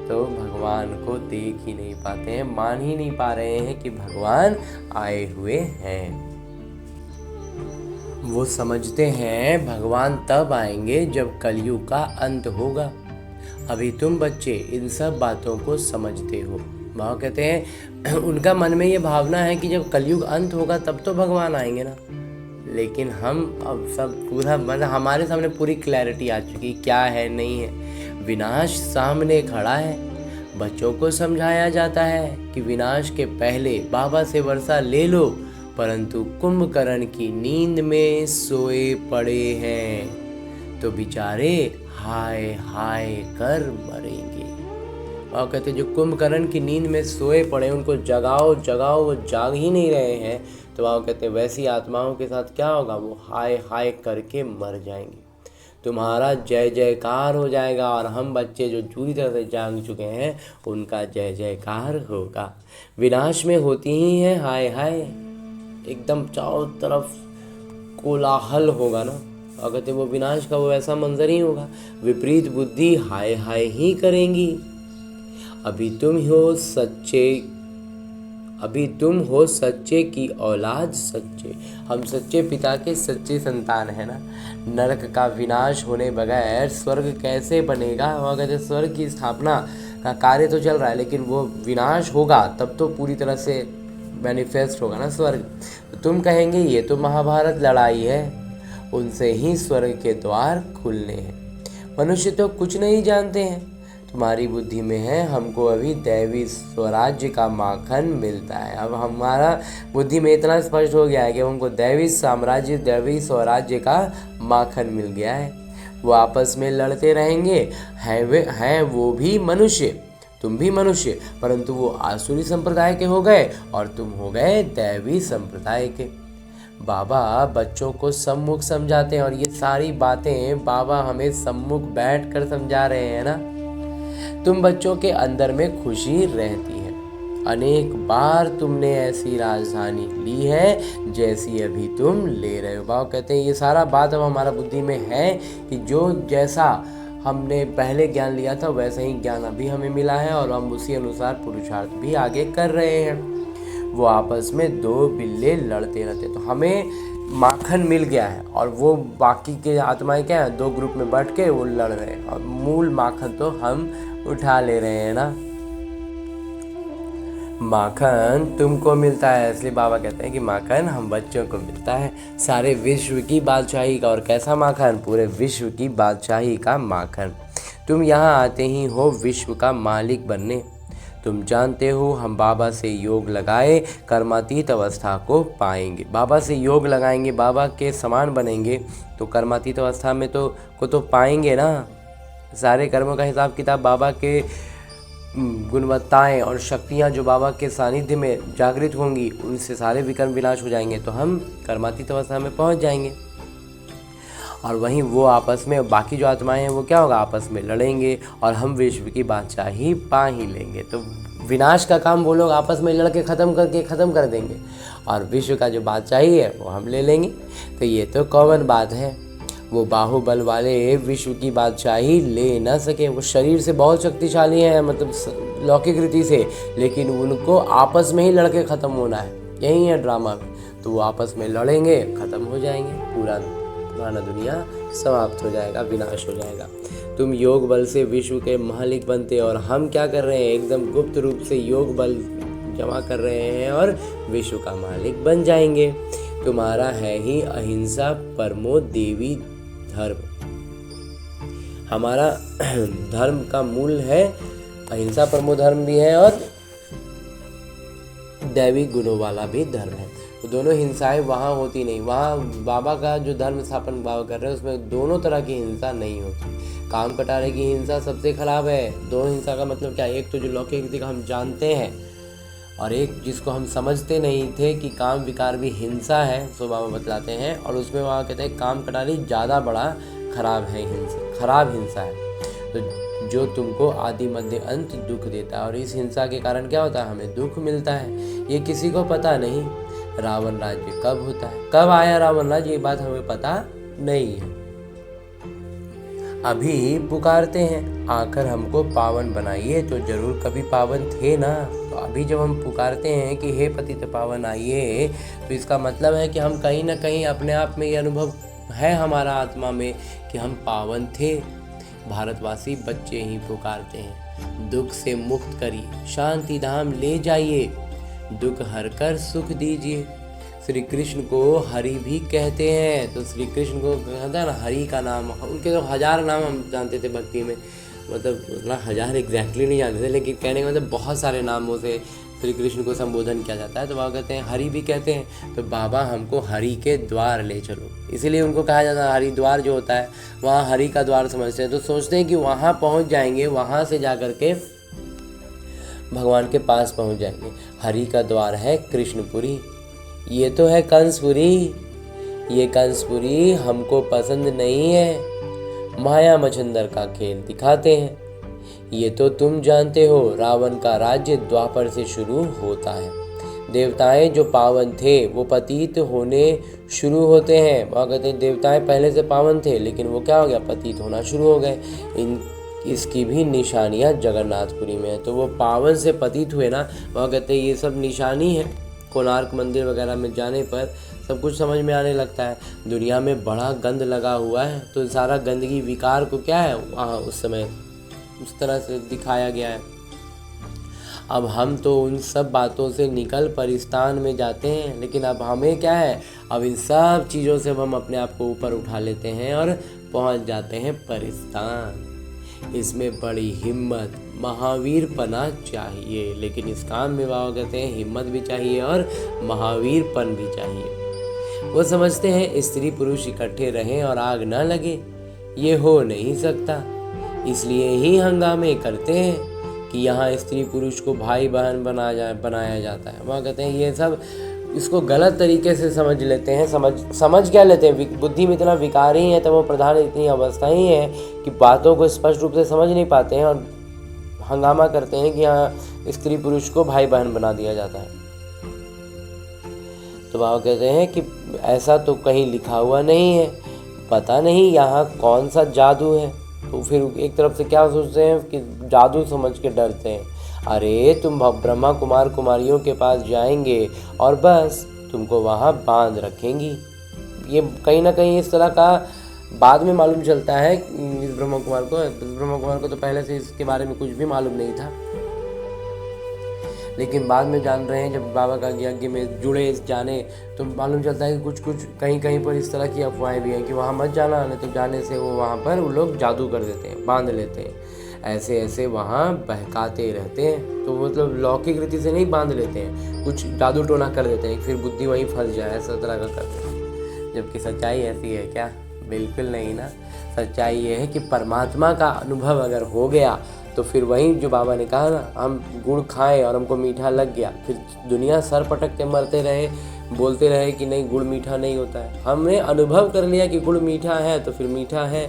तो भगवान को देख ही नहीं पाते हैं, मान ही नहीं पा रहे हैं कि भगवान आए हुए हैं। वो समझते हैं भगवान तब आएंगे जब कलयुग का अंत होगा। अभी तुम बच्चे इन सब बातों को समझते हो। वह कहते हैं उनका मन में ये भावना है कि जब कलयुग अंत होगा तब तो भगवान आएंगे ना, लेकिन हम अब सब पूरा मतलब हमारे सामने पूरी क्लैरिटी आ चुकी क्या है नहीं है। विनाश सामने खड़ा है। बच्चों को समझाया जाता है कि विनाश के पहले बाबा से वर्षा ले लो, परंतु कुंभकर्ण की नींद में सोए पड़े हैं तो बेचारे हाय हाय कर मरेंगे। और कहते जो कुंभकर्ण की नींद में सोए पड़े उनको जगाओ जगाओ, वो जाग ही नहीं रहे हैं, तो वह कहते वैसी आत्माओं के साथ क्या होगा, वो हाय हाय करके मर जाएंगे। तुम्हारा जय जयकार हो जाएगा, और हम बच्चे जो पूरी तरह से जाग चुके हैं उनका जय जयकार होगा। विनाश में होती ही है हाय हाय, एकदम चारों तरफ कोलाहल होगा ना। अगर वो विनाश का वो ऐसा मंजर ही होगा, विपरीत बुद्धि हाय हाय ही करेंगी। अभी तुम हो सच्चे अभी तुम हो सच्चे की औलाद सच्चे। हम सच्चे पिता के सच्चे संतान है ना। नरक का विनाश होने बगैर स्वर्ग कैसे बनेगा? वो कहते स्वर्ग की स्थापना का कार्य तो चल रहा है, लेकिन वो विनाश होगा तब तो पूरी तरह से मैनिफेस्ट होगा ना स्वर्ग। तो तुम कहेंगे ये तो महाभारत लड़ाई है, उनसे ही स्वर्ग के द्वार खुलने हैं। मनुष्य तो कुछ नहीं जानते हैं, तुम्हारी बुद्धि में है हमको अभी दैवी स्वराज्य का माखन मिलता है। अब हमारा बुद्धि में इतना स्पष्ट हो गया है कि हमको दैवी साम्राज्य, दैवी स्वराज्य का माखन मिल गया है। वो आपस में लड़ते रहेंगे, हैं वो भी मनुष्य, तुम भी मनुष्य, परंतु वो आसुरी संप्रदाय के हो गए और तुम हो गए दैवी संप्रदाय के। बाबा बच्चों को सम्मुख समझाते हैं और ये सारी बातें बाबा हमें सम्मुख बैठ कर समझा रहे हैं ना। तुम बच्चों के अंदर में खुशी रहती है। अनेक बार तुमने ऐसी राजधानी ली है जैसी अभी तुम ले रहे हो। बाबा कहते हैं ये सारा बात अब हमारा बुद्धि में है कि जो जैसा हमने पहले ज्ञान लिया था वैसा ही ज्ञान अभी हमें मिला है और हम उसी अनुसार पुरुषार्थ भी आगे कर रहे हैं। वो आपस में दो बिल्ले लड़ते रहते, तो हमें माखन मिल गया है और वो बाकी के आत्माएं क्या है, दो ग्रुप में बैठ के वो लड़ रहे हैं और मूल माखन तो हम उठा ले रहे हैं ना। माखन तुमको मिलता है, इसलिए बाबा कहते हैं कि माखन हम बच्चों को मिलता है सारे विश्व की बादशाही का। और कैसा माखन? पूरे विश्व की बादशाही का माखन। तुम यहाँ आते ही हो विश्व का मालिक बनने। तुम जानते हो हम बाबा से योग लगाए कर्मातीत अवस्था को पाएंगे। बाबा से योग लगाएंगे, बाबा के समान बनेंगे तो कर्मातीत अवस्था में तो पाएंगे ना। सारे कर्मों का हिसाब किताब बाबा के गुणवत्ताएं और शक्तियां जो बाबा के सानिध्य में जागृत होंगी उनसे सारे विकर्म विनाश हो जाएंगे, तो हम कर्मातीत अवस्था में पहुंच जाएंगे। और वहीं वो आपस में बाकी जो आत्माएं हैं वो क्या होगा, आपस में लड़ेंगे और हम विश्व की बादशाही पा ही लेंगे। तो विनाश का काम वो लोग आपस में लड़के ख़त्म कर देंगे और विश्व का जो बादशाही है वो हम ले लेंगे। तो ये तो कॉमन बात है। वो बाहुबल वाले विश्व की बादशाही ले ना सके, वो शरीर से बहुत शक्तिशाली हैं, मतलब लौकिक रीति से, लेकिन उनको आपस में ही लड़के ख़त्म होना है, यही है ड्रामा में। तो वो आपस में लड़ेंगे, ख़त्म हो जाएंगे, पुराना दुनिया समाप्त हो जाएगा, विनाश हो जाएगा। तुम योग बल से विश्व के मालिक बनते और हम क्या कर रहे हैं, एकदम गुप्त रूप से योग बल जमा कर रहे हैं और विश्व का मालिक बन जाएंगे। तुम्हारा है ही अहिंसा परमो देवी धर्म। हमारा धर्म का मूल है अहिंसा, परमो धर्म भी है और दैवी गुणों वाला भी धर्म है। तो दोनों हिंसाएं वहाँ होती नहीं। वहाँ बाबा का जो धर्म स्थापन बाबा कर रहे हैं उसमें दोनों तरह की हिंसा नहीं होती। काम कटारे की हिंसा सबसे खराब है। दो हिंसा का मतलब क्या है, एक तो जो लौकिक रीति का हम जानते हैं और एक जिसको हम समझते नहीं थे कि काम विकार भी हिंसा है, सो बाबा बतलाते हैं। और उसमें वहाँ कहते हैं काम कटारी ज़्यादा बड़ा खराब हिंसा है, तो जो तुमको आदि मध्य अंत दुख देता है। और इस हिंसा के कारण क्या होता है, हमें दुख मिलता है। ये किसी को पता नहीं रावण राज्य कब होता है, कब आया रावण राज्य, ये बात हमें पता नहीं है। अभी पुकारते हैं आकर हमको पावन बनाइए, तो जरूर कभी पावन थे ना। तो अभी जब हम पुकारते हैं कि हे पतित पावन आइए, तो इसका मतलब है कि हम कहीं ना कहीं अपने आप में ये अनुभव है हमारा आत्मा में कि हम पावन थे। भारतवासी बच्चे ही पुकारते हैं, दुख से मुक्त करिए, शांति धाम ले जाइए, दुख हर कर सुख दीजिए। श्री कृष्ण को हरि भी कहते हैं, तो श्री कृष्ण को कहता है ना हरि का नाम। उनके तो 1000 नाम हम जानते थे भक्ति में, मतलब उतना 1000 एग्जैक्टली नहीं जानते थे, लेकिन कहने का मतलब बहुत सारे नामों से श्री कृष्ण को संबोधन किया जाता है। तो बाबा कहते हैं हरि भी कहते हैं, तो बाबा हमको हरि के द्वार ले चलो, इसीलिए उनको कहा जाता है हरिद्वार जो होता है वहाँ हरि का द्वार समझते हैं। तो सोचते हैं कि वहाँ पहुँच जाएंगे, वहाँ से जा कर के भगवान के पास पहुँच जाएंगे। हरि का द्वार है कृष्णपुरी, ये तो है कंसपुरी। ये कंसपुरी हमको पसंद नहीं है, माया मछंदर का खेल दिखाते हैं। ये तो तुम जानते हो रावण का राज्य द्वापर से शुरू होता है। देवताएं जो पावन थे वो पतित होने शुरू होते हैं। वहाँ कहते हैं देवताएं पहले से पावन थे, लेकिन वो क्या हो गया, पतित होना शुरू हो गए। कि इसकी भी निशानियाँ जगन्नाथपुरी में है। तो वो पावन से पतित हुए ना, वहाँ कहते हैं ये सब निशानी है। कोणार्क मंदिर वगैरह में जाने पर सब कुछ समझ में आने लगता है। दुनिया में बड़ा गंद लगा हुआ है, तो सारा गंदगी विकार को क्या है वहाँ उस समय उस तरह से दिखाया गया है। अब हम तो उन सब बातों से निकल परिस्तान में जाते हैं, लेकिन अब हमें क्या है, अब इन सब चीज़ों से हम अपने आप को ऊपर उठा लेते हैं और पहुंच जाते हैं परिस्तान। इसमें बड़ी हिम्मत, महावीरपना चाहिए, लेकिन इस काम में बाबा कहते हैं हिम्मत भी चाहिए और महावीरपन भी चाहिए। वो समझते हैं स्त्री पुरुष इकट्ठे रहें और आग न लगे, ये हो नहीं सकता। इसलिए ही हंगामे करते हैं कि यहाँ स्त्री पुरुष को भाई बहन बनाया जाता है। वहाँ कहते हैं ये सब इसको गलत तरीके से समझ लेते हैं। समझ क्या लेते हैं, बुद्धि में इतना विकार ही है, तो वो प्रधान इतनी अवस्था ही है कि बातों को स्पष्ट रूप से समझ नहीं पाते हैं और हंगामा करते हैं कि यहाँ स्त्री पुरुष को भाई बहन बना दिया जाता है। तो बाबा कहते हैं कि ऐसा तो कहीं लिखा हुआ नहीं है, पता नहीं यहाँ कौन सा जादू है। तो फिर एक तरफ से क्या सोचते हैं कि जादू समझ के डरते हैं। अरे तुम ब्रह्मा कुमार कुमारियों के पास जाएंगे और बस तुमको वहाँ बांध रखेंगी। ये कहीं ना कहीं इस तरह का बाद में मालूम चलता है इस ब्रह्मा कुमार को तो पहले से इसके बारे में कुछ भी मालूम नहीं था, लेकिन बाद में जान रहे हैं जब बाबा का यज्ञ में जुड़े जाने तो मालूम चलता है कि कुछ कहीं पर इस तरह की अफवाहें भी हैं कि वहाँ मत जाना, नहीं तो जाने से वो वहाँ पर वो लोग जादू कर देते हैं, बांध लेते हैं, ऐसे वहाँ बहकाते रहते हैं। तो मतलब लौकिक रीति से नहीं बांध लेते हैं, कुछ जादू टोना कर देते हैं, फिर बुद्धि वहीं फंस जाए, ऐसा तरह का करते हैं। जबकि सच्चाई ऐसी है क्या? बिल्कुल नहीं ना। सच्चाई ये है कि परमात्मा का अनुभव अगर हो गया तो फिर वही जो बाबा ने कहा ना, हम गुड़ खाएं और हमको मीठा लग गया, फिर दुनिया सर पटक के मरते रहे, बोलते रहे कि नहीं गुड़ मीठा नहीं होता है। हमने अनुभव कर लिया कि गुड़ मीठा है तो फिर मीठा है।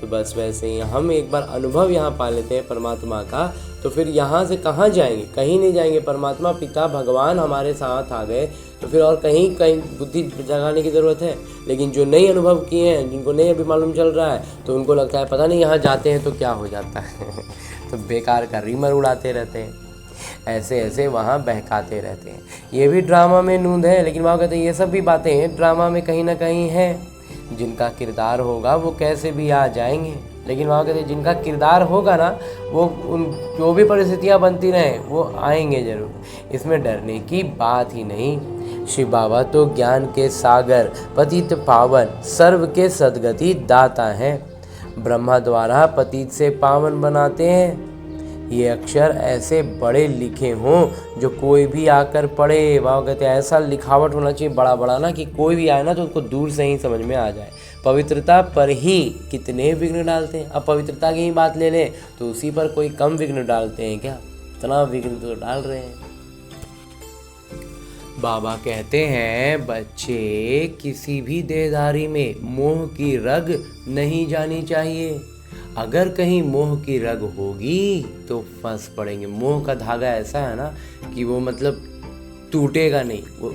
तो बस वैसे ही हम एक बार अनुभव यहाँ पा लेते हैं परमात्मा का, तो फिर यहाँ से कहाँ जाएंगे? कहीं नहीं जाएंगे। परमात्मा पिता भगवान हमारे साथ आ गए तो फिर और कहीं बुद्धि जगाने की ज़रूरत है। लेकिन जो नई अनुभव किए हैं, जिनको नहीं अभी मालूम चल रहा है, तो उनको लगता है पता नहीं यहाँ जाते हैं तो क्या हो जाता है तो बेकार का रीमर उड़ाते रहते हैं, ऐसे वहाँ बहकाते रहते हैं। ये भी ड्रामा में नूंद है, लेकिन वहाँ कहते हैं ये सब भी बातें ड्रामा में कहीं ना कहीं है। जिनका किरदार होगा वो कैसे भी आ जाएंगे, लेकिन वहाँ कहते हैं जिनका किरदार होगा ना, वो जो भी परिस्थितियाँ बनती रहें वो आएंगे जरूर। इसमें डरने की बात ही नहीं। शिव बाबा तो ज्ञान के सागर, पतित पावन, सर्व के सद्गति दाता हैं। ब्रह्मा द्वारा पतित से पावन बनाते हैं। ये अक्षर ऐसे बड़े लिखे हों जो कोई भी आकर पढ़े। वहाँ कहते हैं ऐसा लिखावट होना चाहिए बड़ा ना कि कोई भी आए ना तो उसको दूर से ही समझ में आ जाए। पवित्रता पर ही कितने विघ्न डालते हैं। अब पवित्रता की ही बात ले लें तो उसी पर कोई कम विघ्न डालते हैं क्या? इतना विघ्न तो डाल रहे हैं। बाबा कहते हैं बच्चे, किसी भी देहधारी में मोह की रग नहीं जानी चाहिए। अगर कहीं मोह की रग होगी तो फंस पड़ेंगे। मोह का धागा ऐसा है ना कि वो मतलब टूटेगा नहीं। वो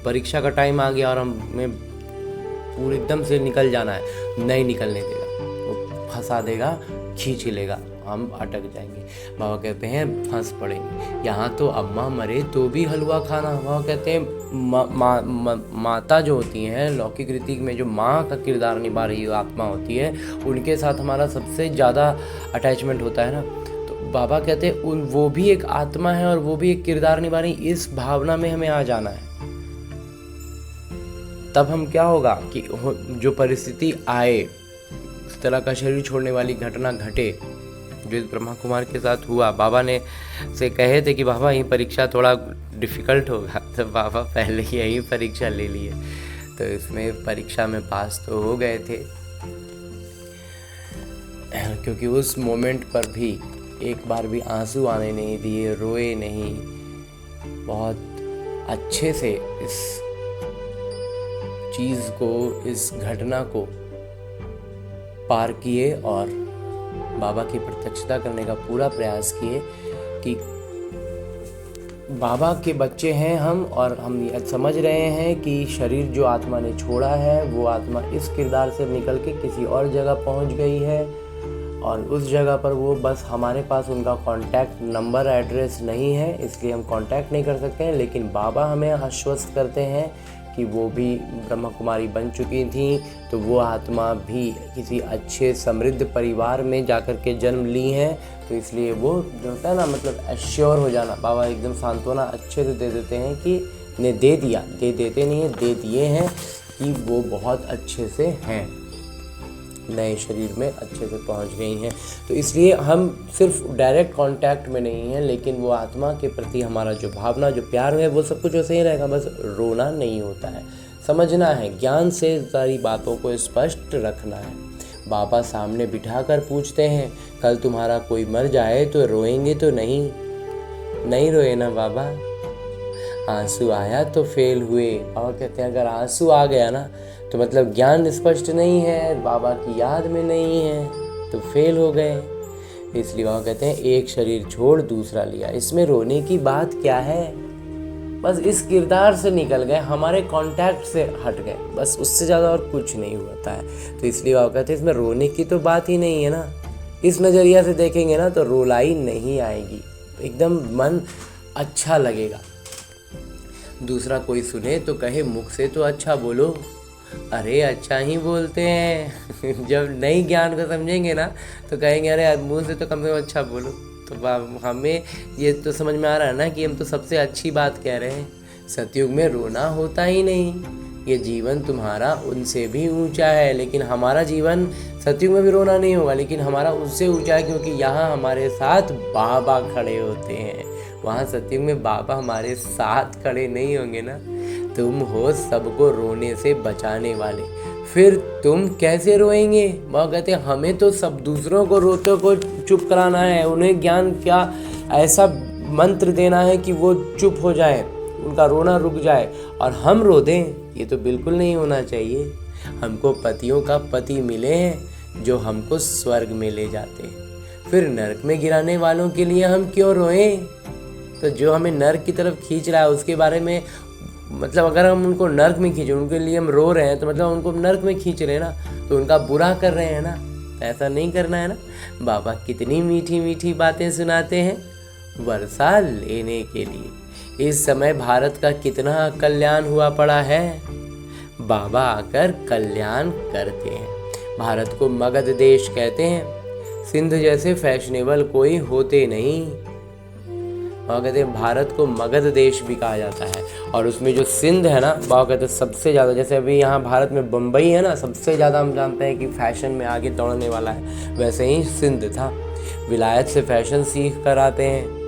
परीक्षा का टाइम आ गया और हमें पूरे एकदम से निकल जाना है, नहीं निकलने देगा, वो फंसा देगा, खींच लेगा, हम अटक जाएंगे। बाबा कहते हैं फंस पड़ेंगे। यहाँ तो अम्मा मरे तो भी हलवा खाना। बाबा कहते हैं माता जो होती हैं लौकिक रीति में, जो माँ का किरदार निभा रही आत्मा होती है, उनके साथ हमारा सबसे ज़्यादा अटैचमेंट होता है ना। तो बाबा कहते हैं वो भी एक आत्मा है और वो भी एक किरदार निभा रही। इस भावना में हमें आ जाना है, तब हम क्या होगा कि जो परिस्थिति आए, इस तरह का शरीर छोड़ने वाली घटना घटे जो ब्रह्मा कुमार के साथ हुआ। बाबा ने से कहे थे कि बाबा ये परीक्षा थोड़ा डिफ़िकल्ट होगा, तो बाबा पहले ही यही परीक्षा ले लिए, तो इसमें परीक्षा में पास तो हो गए थे। क्योंकि उस मोमेंट पर भी एक बार भी आंसू आने नहीं दिए, रोए नहीं, बहुत अच्छे से इस चीज़ को, इस घटना को पार किए और बाबा की प्रत्यक्षता करने का पूरा प्रयास किए कि बाबा के बच्चे हैं हम, और हम समझ रहे हैं कि शरीर जो आत्मा ने छोड़ा है वो आत्मा इस किरदार से निकल के किसी और जगह पहुंच गई है, और उस जगह पर वो बस हमारे पास उनका कांटेक्ट नंबर एड्रेस नहीं है, इसलिए हम कांटेक्ट नहीं कर सकते हैं। लेकिन बाबा हमें आश्वस्त करते हैं कि वो भी ब्रह्मा कुमारी बन चुकी थी, तो वो आत्मा भी किसी अच्छे समृद्ध परिवार में जाकर के जन्म ली हैं। तो इसलिए वो जो होता है ना, मतलब एश्योर हो जाना, बाबा एकदम सांत्वना अच्छे से दे देते हैं कि ने दे दिया, दे देते नहीं है, दे दिए हैं कि वो बहुत अच्छे से हैं, नए शरीर में अच्छे से पहुंच गई हैं। तो इसलिए हम सिर्फ डायरेक्ट कांटेक्ट में नहीं हैं, लेकिन वो आत्मा के प्रति हमारा जो भावना, जो प्यार है, वो सब कुछ वैसे ही रहेगा, बस रोना नहीं होता है। समझना है, ज्ञान से सारी बातों को स्पष्ट रखना है। बाबा सामने बिठाकर पूछते हैं, कल तुम्हारा कोई मर जाए तो रोएंगे तो नहीं? नहीं रोए ना बाबा? आंसू आया तो फेल हुए। बाबा कहते हैं अगर आंसू आ गया ना तो मतलब ज्ञान स्पष्ट नहीं है, बाबा की याद में नहीं है, तो फेल हो गए। इसलिए बाबा कहते हैं एक शरीर छोड़ दूसरा लिया। इसमें रोने की बात क्या है? बस इस किरदार से निकल गए, हमारे कांटेक्ट से हट गए, बस उससे ज़्यादा और कुछ नहीं होता है। तो इसलिए बाबा कहते हैं इसमें रोने की तो बात ही नहीं है ना। इस नज़रिया से देखेंगे ना तो रुलाई नहीं आएगी, एकदम मन अच्छा लगेगा। दूसरा कोई सुने तो कहे मुख से तो अच्छा बोलो, अरे अच्छा ही बोलते हैं। जब नई ज्ञान को समझेंगे ना तो कहेंगे अरे मुँह से तो कम से कम अच्छा बोलो। तो हमें ये तो समझ में आ रहा है ना कि हम तो सबसे अच्छी बात कह रहे हैं। सतयुग में रोना होता ही नहीं, ये जीवन तुम्हारा उनसे भी ऊंचा है। लेकिन हमारा जीवन सतयुग में भी रोना नहीं होगा, लेकिन हमारा उससे ऊंचा है, क्योंकि यहाँ हमारे साथ बाबा खड़े होते हैं। वहाँ सतयुग में बाबा हमारे साथ खड़े नहीं होंगे ना। तुम हो सबको रोने से बचाने वाले, फिर तुम कैसे रोएंगे? वह कहते हैं हमें तो सब दूसरों को रोते को चुप कराना है, उन्हें ज्ञान क्या ऐसा मंत्र देना है कि वो चुप हो जाए, उनका रोना रुक जाए और हम रो दें। ये तो बिल्कुल नहीं होना चाहिए। हमको पतियों का पति मिले हैं जो हमको स्वर्ग में ले जाते हैं, फिर नरक में गिराने वालों के लिए हम क्यों रोएं? तो जो हमें नरक की तरफ खींच रहा है उसके बारे में, मतलब अगर हम उनको नरक में खींचे, उनके लिए हम रो रहे हैं, तो मतलब उनको नरक में खींच रहे हैं ना, तो उनका बुरा कर रहे हैं ना। तो ऐसा नहीं करना है ना। बाबा कितनी मीठी मीठी बातें सुनाते हैं वर्षा लेने के लिए। इस समय भारत का कितना कल्याण हुआ पड़ा है, बाबा आकर कल्याण करते हैं। भारत को मगध देश कहते हैं, सिंध जैसे फैशनेबल कोई होते नहीं। बाबा कहते हैं भारत को मगध देश भी कहा जाता है, और उसमें जो सिंध है ना, बाबा कहते हैं सबसे ज़्यादा, जैसे अभी यहाँ भारत में बम्बई है ना, सबसे ज़्यादा हम जानते हैं कि फैशन में आगे दौड़ने वाला है, वैसे ही सिंध था। विलायत से फैशन सीख कर आते हैं।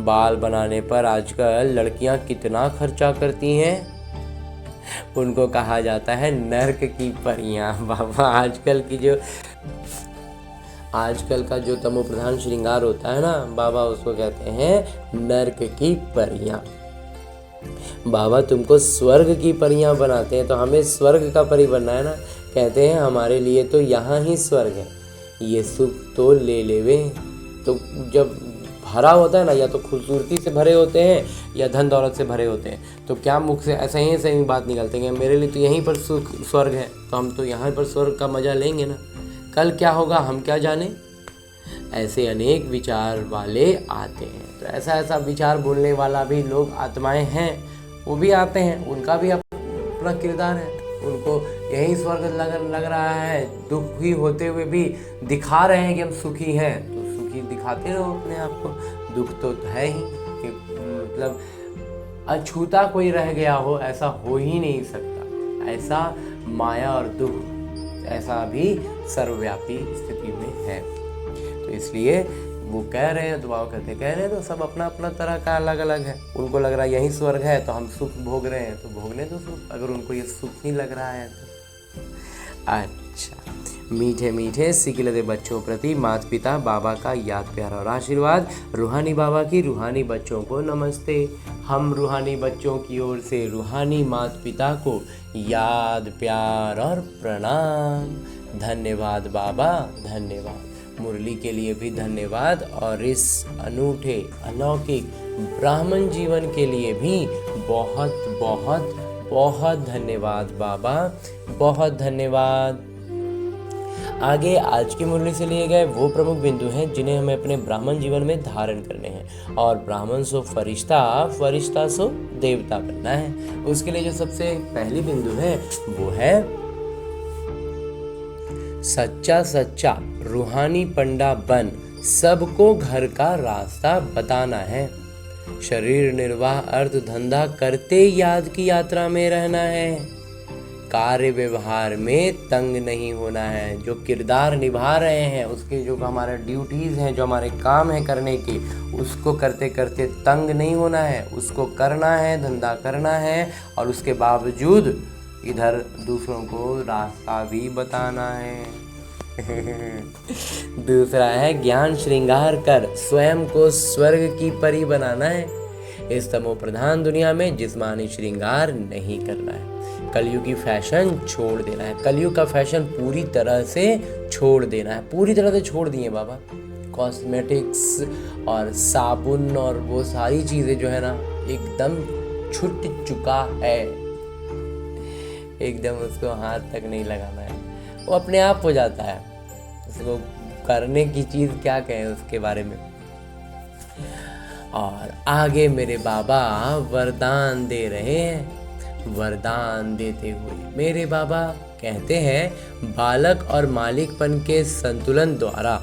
बाल बनाने पर आजकल लड़कियाँ कितना खर्चा करती हैं, उनको कहा जाता है नर्क की परियां। बाबा आजकल का जो तमो प्रधान श्रृंगार होता है ना, बाबा उसको कहते हैं नर्क की परियां। बाबा तुमको स्वर्ग की परियां बनाते हैं, तो हमें स्वर्ग का परी बनना है ना। कहते हैं हमारे लिए तो यहाँ ही स्वर्ग है, ये सुख तो ले लेवे। तो जब भरा होता है ना, या तो खूबसूरती से भरे होते हैं या धन दौलत से भरे होते हैं, तो क्या मुख से ऐसा ही बात निकलते हैं, मेरे लिए तो यहीं पर सुख स्वर्ग है, तो हम तो यहाँ पर स्वर्ग का मजा लेंगे ना, कल क्या होगा हम क्या जाने। ऐसे अनेक विचार वाले आते हैं। तो ऐसा विचार बोलने वाला भी लोग आत्माएं हैं, वो भी आते हैं, उनका भी अपना किरदार है। उनको यही स्वर्ग लग रहा है, दुखी होते हुए भी दिखा रहे हैं कि हम सुखी हैं, तो सुखी दिखाते रहो अपने आप को। दुख तो है ही कि मतलब अछूता कोई रह गया हो, ऐसा हो ही नहीं सकता। ऐसा माया और दुख ऐसा भी सर्वव्यापी स्थिति में है। तो इसलिए वो कह रहे हैं, तो बाबा कहते कह रहे हैं, तो सब अपना अपना तरह का अलग अलग है। उनको लग रहा है यही स्वर्ग है, तो हम सुख भोग रहे हैं, तो भोगने दो सुख, अगर उनको ये सुख ही लग रहा है तो। अच्छा, मीठे मीठे सिकिलते बच्चों प्रति माता पिता बाबा का याद प्यार और आशीर्वाद। रूहानी बाबा की रूहानी बच्चों को नमस्ते। हम रूहानी बच्चों की ओर से रूहानी माता पिता को याद प्यार और प्रणाम। धन्यवाद बाबा, धन्यवाद। मुरली के लिए भी धन्यवाद, और इस अनूठे अलौकिक ब्राह्मण जीवन के लिए भी बहुत बहुत बहुत धन्यवाद बाबा, बहुत धन्यवाद। आगे आज की मुरली से लिए गए वो प्रमुख बिंदु हैं जिन्हें हमें अपने ब्राह्मण जीवन में धारण करने हैं। और ब्राह्मण सो फरिश्ता, फरिश्ता सो देवता बनना है। उसके लिए जो सबसे पहली बिंदु है वो है सच्चा सच्चा रूहानी पंडा बन सबको घर का रास्ता बताना है। शरीर निर्वाह अर्थ धंधा करते याद की यात्रा में रहना है। कार्य व्यवहार में तंग नहीं होना है। जो किरदार निभा रहे हैं उसके जो हमारे ड्यूटीज़ हैं, जो हमारे काम है करने की, उसको करते करते तंग नहीं होना है। उसको करना है, धंधा करना है और उसके बावजूद इधर दूसरों को रास्ता भी बताना है। दूसरा है ज्ञान श्रृंगार कर स्वयं को स्वर्ग की परी बनाना है। इस तमो प्रधान दुनिया में जिस्मानी श्रृंगार नहीं करना है। कलयुगी फैशन छोड़ देना है। कलयुग का फैशन पूरी तरह से छोड़ देना है। पूरी तरह से छोड़ दिए बाबा। कॉस्मेटिक्स और साबुन और वो सारी चीज़ें जो है ना एकदम छूट चुका है। एकदम उसको हाथ तक नहीं लगाना है, वो अपने आप हो जाता है। उसको करने की चीज़ क्या कहें उसके बारे में। और आगे मेरे बाबा वरदान दे रहे हैं। वरदान देते हुए मेरे बाबा कहते हैं बालक और मालिकपन के संतुलन द्वारा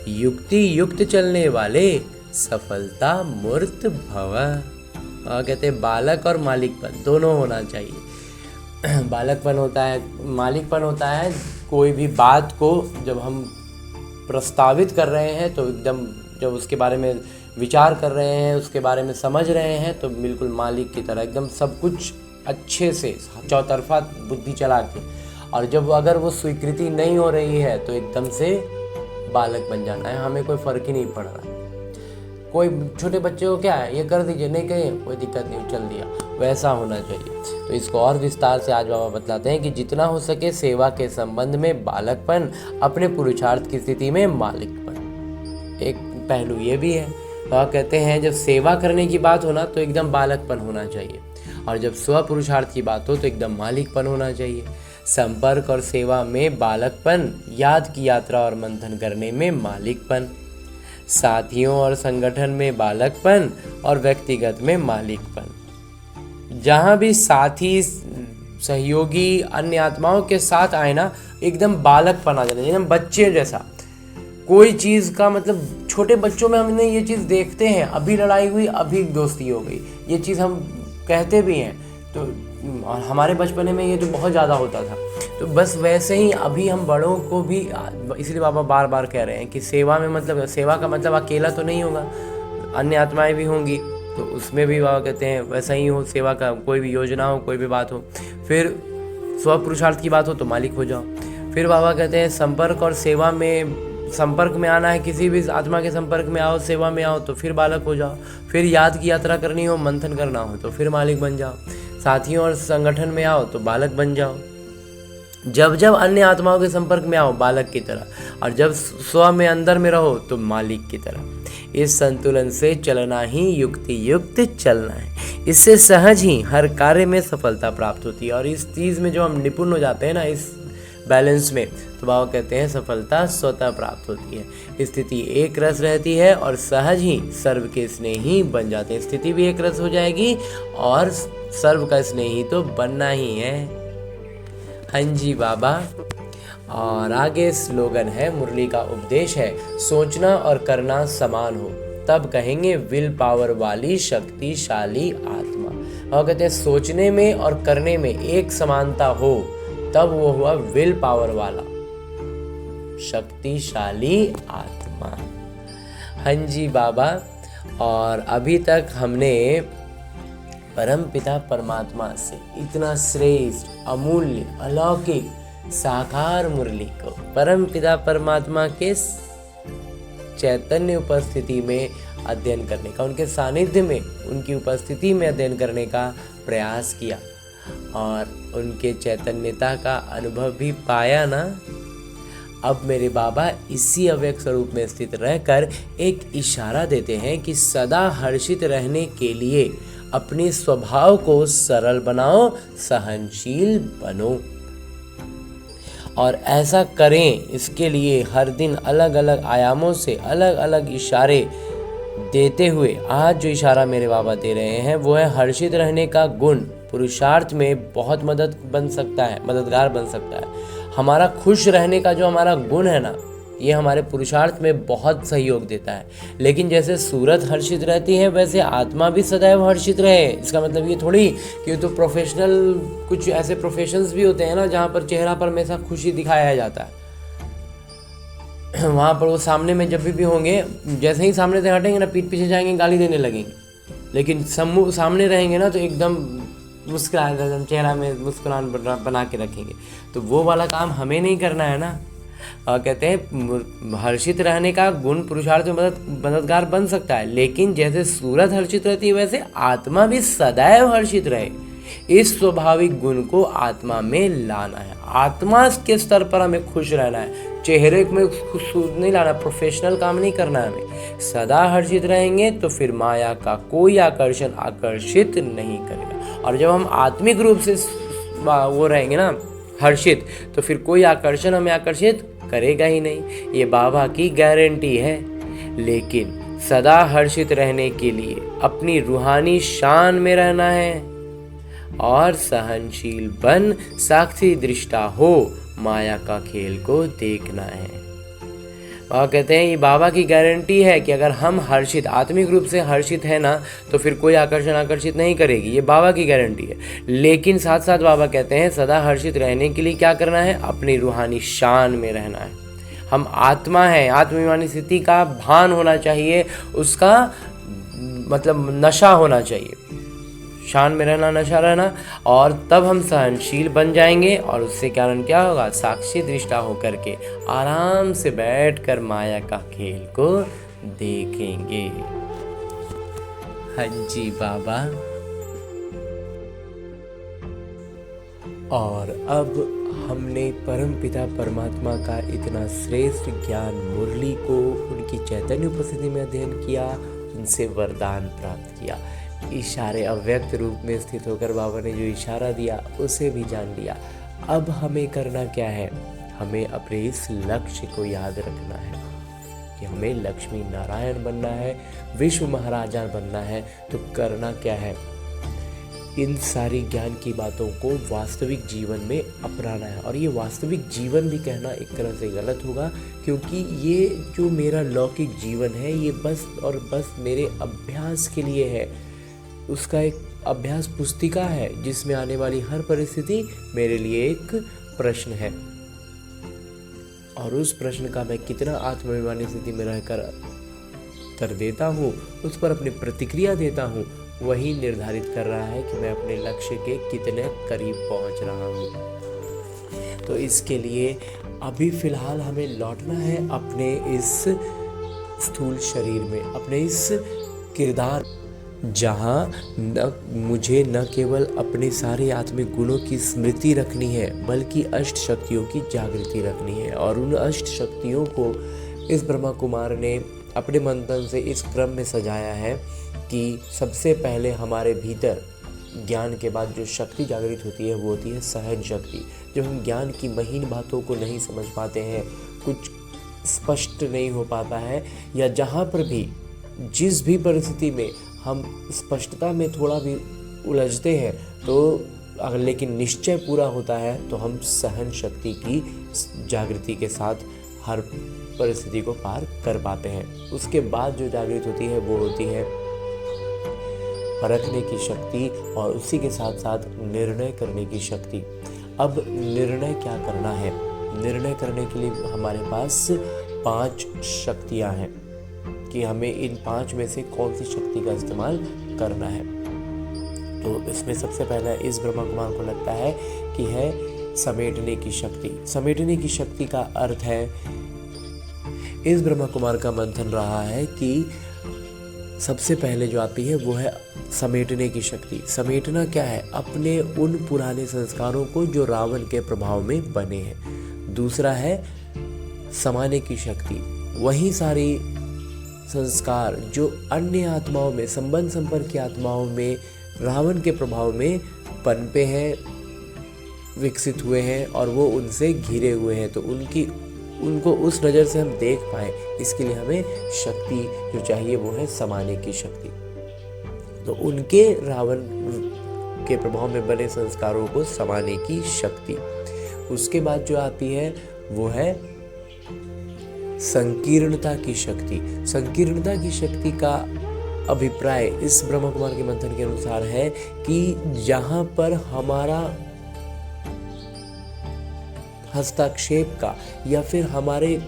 युक्ति युक्त चलने वाले सफलता मूर्त भव। और कहते हैं बालक और मालिकपन दोनों होना चाहिए। बालकपन होता है, मालिकपन होता है कोई भी बात को जब हम प्रस्तावित कर रहे हैं तो एकदम, जब उसके बारे में विचार कर रहे हैं, उसके बारे में समझ रहे हैं तो बिल्कुल मालिक की तरह एकदम सब कुछ अच्छे से चौतरफा बुद्धि चला के। और जब अगर वो स्वीकृति नहीं हो रही है तो एकदम से बालक बन जाना है। हमें कोई फ़र्क ही नहीं पड़ रहा। कोई छोटे बच्चे को क्या है, ये कर दीजिए, नहीं कहे कोई दिक्कत नहीं, चल दिया, वैसा होना चाहिए। तो इसको और विस्तार से आज बाबा बतलाते हैं कि जितना हो सके सेवा के संबंध में बालकपन, अपने पुरुषार्थ की स्थिति में मालिकपन। एक पहलू ये भी है। बाबा कहते हैं जब सेवा करने की बात हो ना तो एकदम बालकपन होना चाहिए, और जब स्व पुरुषार्थ की बात हो तो एकदम मालिकपन होना चाहिए। संपर्क और सेवा में बालकपन, याद की यात्रा और मंथन करने में मालिकपन, साथियों और संगठन में बालकपन और व्यक्तिगत में मालिकपन। जहाँ भी साथी, सहयोगी, अन्य आत्माओं के साथ आए ना एकदम बालकपन आ जाता है, एकदम बच्चे जैसा। कोई चीज़ का मतलब छोटे बच्चों में हमने ये चीज़ देखते हैं, अभी लड़ाई हुई अभी दोस्ती हो गई, ये चीज़ हम कहते भी हैं। तो और हमारे बचपने में ये तो बहुत ज़्यादा होता था। तो बस वैसे ही अभी हम बड़ों को भी, इसलिए बाबा बार बार कह रहे हैं कि सेवा में मतलब, सेवा का मतलब अकेला तो नहीं होगा, अन्य आत्माएं भी होंगी, तो उसमें भी बाबा कहते हैं वैसा ही हो। सेवा का कोई भी योजना हो, कोई भी बात हो, फिर स्व पुरुषार्थ की बात हो तो मालिक हो जाओ। फिर बाबा कहते हैं संपर्क और सेवा में, संपर्क में आना है, किसी भी आत्मा के संपर्क में आओ, सेवा में आओ तो फिर बालक हो जाओ। फिर याद की यात्रा करनी हो, मंथन करना हो तो फिर मालिक बन जाओ। साथियों और संगठन में आओ तो बालक बन जाओ। जब जब अन्य आत्माओं के संपर्क में आओ बालक की तरह, और जब स्व में अंदर में रहो तो मालिक की तरह। इस संतुलन से चलना ही युक्ति युक्त चलना है। इससे सहज ही हर कार्य में सफलता प्राप्त होती है। और इस चीज़ में जो हम निपुण हो जाते हैं ना, इस बैलेंस में, तो बाबा कहते हैं सफलता स्वतः प्राप्त होती है। स्थिति एक रस रहती है और सहज ही सर्व के स्नेही बन जाते हैं। स्थिति भी एक रस हो जाएगी और सर्व का स्नेही तो बनना ही है। हाँ जी बाबा। और आगे स्लोगन है, मुरली का उपदेश है, सोचना और करना समान हो तब कहेंगे विल पावर वाली शक्तिशाली आत्मा। और कहते हैं सोचने में और करने में एक समानता हो तब वो हुआ विल पावर वाला शक्तिशाली आत्मा। हाँ जी बाबा। और अभी तक हमने परम पिता परमात्मा से इतना श्रेष्ठ, अमूल्य, अलौकिक, साकार मुरली को परम पिता परमात्मा के चैतन्य उपस्थिति में अध्ययन करने का, उनके सानिध्य में, उनकी उपस्थिति में अध्ययन करने का प्रयास किया और उनके चैतन्यता का अनुभव भी पाया ना। अब मेरे बाबा इसी अव्यक्त स्वरूप में स्थित रहकर एक इशारा देते हैं कि सदा हर्षित रहने के लिए अपने स्वभाव को सरल बनाओ, सहनशील बनो। और ऐसा करें, इसके लिए हर दिन अलग अलग आयामों से अलग अलग इशारे देते हुए आज जो इशारा मेरे बाबा दे रहे हैं वो है हर्षित रहने का गुण पुरुषार्थ में बहुत मददगार बन सकता है। हमारा खुश रहने का जो हमारा गुण है ना, ये हमारे पुरुषार्थ में बहुत सहयोग देता है। लेकिन जैसे सूरत हर्षित रहती है वैसे आत्मा भी सदैव हर्षित रहे। इसका मतलब ये थोड़ी कि तो प्रोफेशनल, कुछ ऐसे प्रोफेशंस भी होते हैं ना जहाँ पर चेहरा पर हमेशा खुशी दिखाया जाता है, वहाँ पर वो सामने में जब भी होंगे, जैसे ही सामने से हटेंगे ना पीठ पीछे जाएंगे, गाली देने लगेंगे। लेकिन सामने रहेंगे ना तो एकदम मुस्कुरा, चेहरा में मुस्कुरान बना के रखेंगे। तो वो वाला काम हमें नहीं करना है ना। कहते हैं हर्षित रहने का गुण पुरुषार्थ में मददगार बन सकता है, लेकिन जैसे सूरत हर्षित रहती है वैसे आत्मा भी सदैव हर्षित रहे। इस स्वाभाविक गुण को आत्मा में लाना है। आत्मा के स्तर पर हमें खुश रहना है, चेहरे में खुश नहीं लाना, प्रोफेशनल काम नहीं करना है हमें। सदा हर्षित रहेंगे तो फिर माया का कोई आकर्षण आकर्षित नहीं करेगा। और जब हम आत्मिक रूप से वो रहेंगे ना हर्षित, तो फिर कोई आकर्षण हमें आकर्षित करेगा ही नहीं। ये बाबा की गारंटी है। लेकिन सदा हर्षित रहने के लिए अपनी रूहानी शान में रहना है और सहनशील बन साक्षी दृष्टा हो माया का खेल को देखना है। और कहते हैं ये बाबा की गारंटी है कि अगर हम हर्षित, आत्मिक रूप से हर्षित है ना, तो फिर कोई आकर्षण आकर्षित नहीं करेगी। ये बाबा की गारंटी है। लेकिन साथ साथ बाबा कहते हैं सदा हर्षित रहने के लिए क्या करना है, अपनी रूहानी शान में रहना है। हम आत्मा है, आत्माभिमानी स्थिति का भान होना चाहिए, उसका मतलब नशा होना चाहिए। शान में रहना, नशा रहना, और तब हम सहनशील बन जाएंगे। और उससे कारण क्या होगा, साक्षी दृष्टा होकर के आराम से बैठकर माया का खेल को देखेंगे। हाँ जी बाबा। और अब हमने परमपिता परमात्मा का इतना श्रेष्ठ ज्ञान मुरली को उनकी चैतन्य उपस्थिति में अध्ययन किया, उनसे वरदान प्राप्त किया। इशारे अव्यक्त रूप में स्थित होकर बाबा ने जो इशारा दिया उसे भी जान लिया। अब हमें करना क्या है, हमें अपने इस लक्ष्य को याद रखना है कि हमें लक्ष्मी नारायण बनना है, विश्व महाराजा बनना है। तो करना क्या है, इन सारी ज्ञान की बातों को वास्तविक जीवन में अपनाना है। और ये वास्तविक जीवन भी कहना एक तरह से गलत होगा, क्योंकि ये जो मेरा लौकिक जीवन है ये बस और बस मेरे अभ्यास के लिए है। उसका एक अभ्यास पुस्तिका है जिसमें आने वाली हर परिस्थिति मेरे लिए एक प्रश्न है, और उस प्रश्न का मैं कितना आत्माभिमानी स्थिति में रहकर उत्तर देता हूँ, उस पर अपनी प्रतिक्रिया देता हूँ, वही निर्धारित कर रहा है कि मैं अपने लक्ष्य के कितने करीब पहुँच रहा हूँ। तो इसके लिए अभी फिलहाल हमें लौटना है अपने इस स्थूल शरीर में, अपने इस किरदार, जहाँ मुझे न केवल अपने सारे आत्मिक गुणों की स्मृति रखनी है बल्कि अष्ट शक्तियों की जागृति रखनी है। और उन अष्ट शक्तियों को इस ब्रह्मा कुमार ने अपने मंथन से इस क्रम में सजाया है कि सबसे पहले हमारे भीतर ज्ञान के बाद जो शक्ति जागृत होती है वो होती है सहन शक्ति। जब हम ज्ञान की महीन बातों को नहीं समझ पाते हैं, कुछ स्पष्ट नहीं हो पाता है, या जहाँ पर भी जिस भी परिस्थिति में हम स्पष्टता में थोड़ा भी उलझते हैं, तो लेकिन निश्चय पूरा होता है, तो हम सहन शक्ति की जागृति के साथ हर परिस्थिति को पार कर पाते हैं। उसके बाद जो जागृत होती है वो होती है परखने की शक्ति, और उसी के साथ साथ निर्णय करने की शक्ति। अब निर्णय क्या करना है, निर्णय करने के लिए हमारे पास 5 शक्तियाँ हैं कि हमें इन 5 में से कौन सी शक्ति का इस्तेमाल करना है। तो इसमें सबसे पहला इस ब्रह्मा कुमार को लगता है कि है समेटने की शक्ति। समेटने की शक्ति का अर्थ है, इस ब्रह्मा कुमार का मंथन रहा है कि सबसे पहले जो आती है वो है समेटने की शक्ति। समेटना क्या है, अपने उन पुराने संस्कारों को जो रावण के प्रभाव में बने हैं। दूसरा है समाने की शक्ति, वही सारी संस्कार जो अन्य आत्माओं में, संबंध संपर्क की आत्माओं में रावण के प्रभाव में पनपे हैं, विकसित हुए हैं और वो उनसे घिरे हुए हैं, तो उनको उस नज़र से हम देख पाएँ, इसके लिए हमें शक्ति जो चाहिए वो है समाने की शक्ति। तो उनके रावण के प्रभाव में बने संस्कारों को समाने की शक्ति। उसके बाद जो आती है वो है संकीर्णता की शक्ति। संकीर्णता की शक्ति का अभिप्राय इस ब्रह्म कुमार के मंथन के अनुसार है कि जहां पर हमारा हस्तक्षेप का या फिर हमारे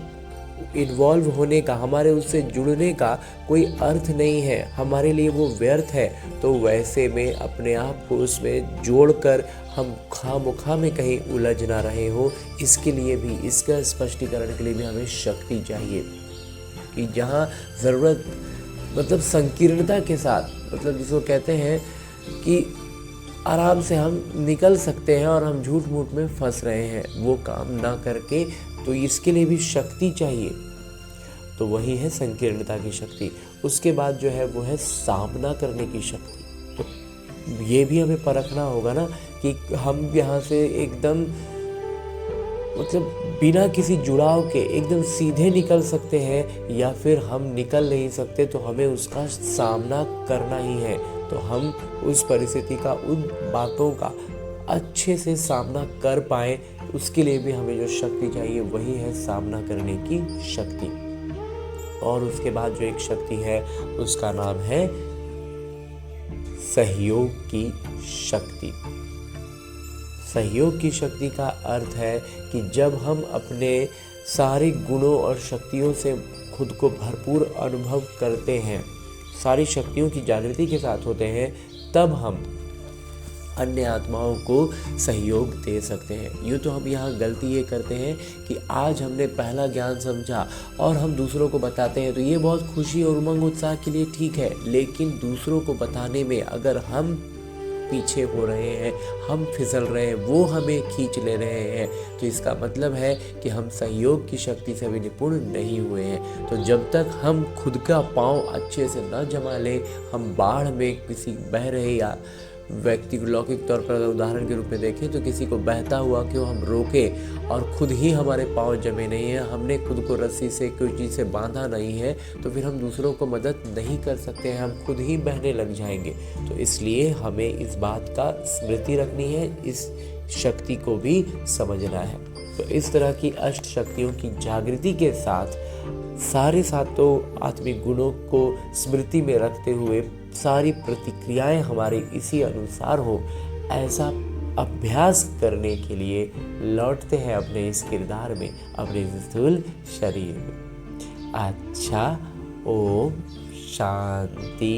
इन्वॉल्व होने का, हमारे उससे जुड़ने का कोई अर्थ नहीं है, हमारे लिए वो व्यर्थ है, तो वैसे में अपने आप को उसमें जोड़कर हम खामोखा में कहीं उलझ ना रहे हो, इसके लिए भी, इसका स्पष्टीकरण के लिए भी हमें शक्ति चाहिए कि जहाँ ज़रूरत, मतलब संकीर्णता के साथ, मतलब जिसको कहते हैं कि आराम से हम निकल सकते हैं और हम झूठ मूठ में फंस रहे हैं, वो काम ना करके, तो इसके लिए भी शक्ति चाहिए। तो वही है संकीर्णता की शक्ति। उसके बाद जो है वो है सामना करने की शक्ति। तो ये भी हमें परखना होगा ना कि हम यहाँ से एकदम, मतलब बिना किसी जुड़ाव के एकदम सीधे निकल सकते हैं या फिर हम निकल नहीं सकते, तो हमें उसका सामना करना ही है। तो हम उस परिस्थिति का, उन बातों का अच्छे से सामना कर पाए, उसके लिए भी हमें जो शक्ति चाहिए वही है सामना करने की शक्ति। और उसके बाद जो एक शक्ति है उसका नाम है सहयोग की शक्ति। सहयोग की शक्ति का अर्थ है कि जब हम अपने सारे गुणों और शक्तियों से खुद को भरपूर अनुभव करते हैं, सारी शक्तियों की जागृति के साथ होते हैं, तब हम अन्य आत्माओं को सहयोग दे सकते हैं। यूँ तो हम यहाँ गलती ये करते हैं कि आज हमने पहला ज्ञान समझा और हम दूसरों को बताते हैं, तो ये बहुत खुशी और उमंग उत्साह के लिए ठीक है, लेकिन दूसरों को बताने में अगर हम पीछे हो रहे हैं, हम फिसल रहे हैं, वो हमें खींच ले रहे हैं, तो इसका मतलब है कि हम सहयोग की शक्ति से भी निपुण नहीं हुए हैं। तो जब तक हम खुद का पाँव अच्छे से न जमा लें, हम बाढ़ में किसी बह रहे या व्यक्ति को लौकिक तौर पर अगर उदाहरण के रूप में देखें तो किसी को बहता हुआ क्यों हम रोकें और खुद ही हमारे पाँव जमे नहीं हैं, हमने खुद को रस्सी से कोई चीज़ से बांधा नहीं है, तो फिर हम दूसरों को मदद नहीं कर सकते हैं, हम खुद ही बहने लग जाएंगे। तो इसलिए हमें इस बात का स्मृति रखनी है, इस शक्ति को भी समझना है। तो इस तरह की अष्ट शक्तियों की जागृति के साथ सारे सातों आत्मिक गुणों को स्मृति में रखते हुए सारी प्रतिक्रियाएं हमारे इसी अनुसार हो, ऐसा अभ्यास करने के लिए लौटते हैं अपने इस किरदार में, अपने स्थूल शरीर में। अच्छा, ओम शांति।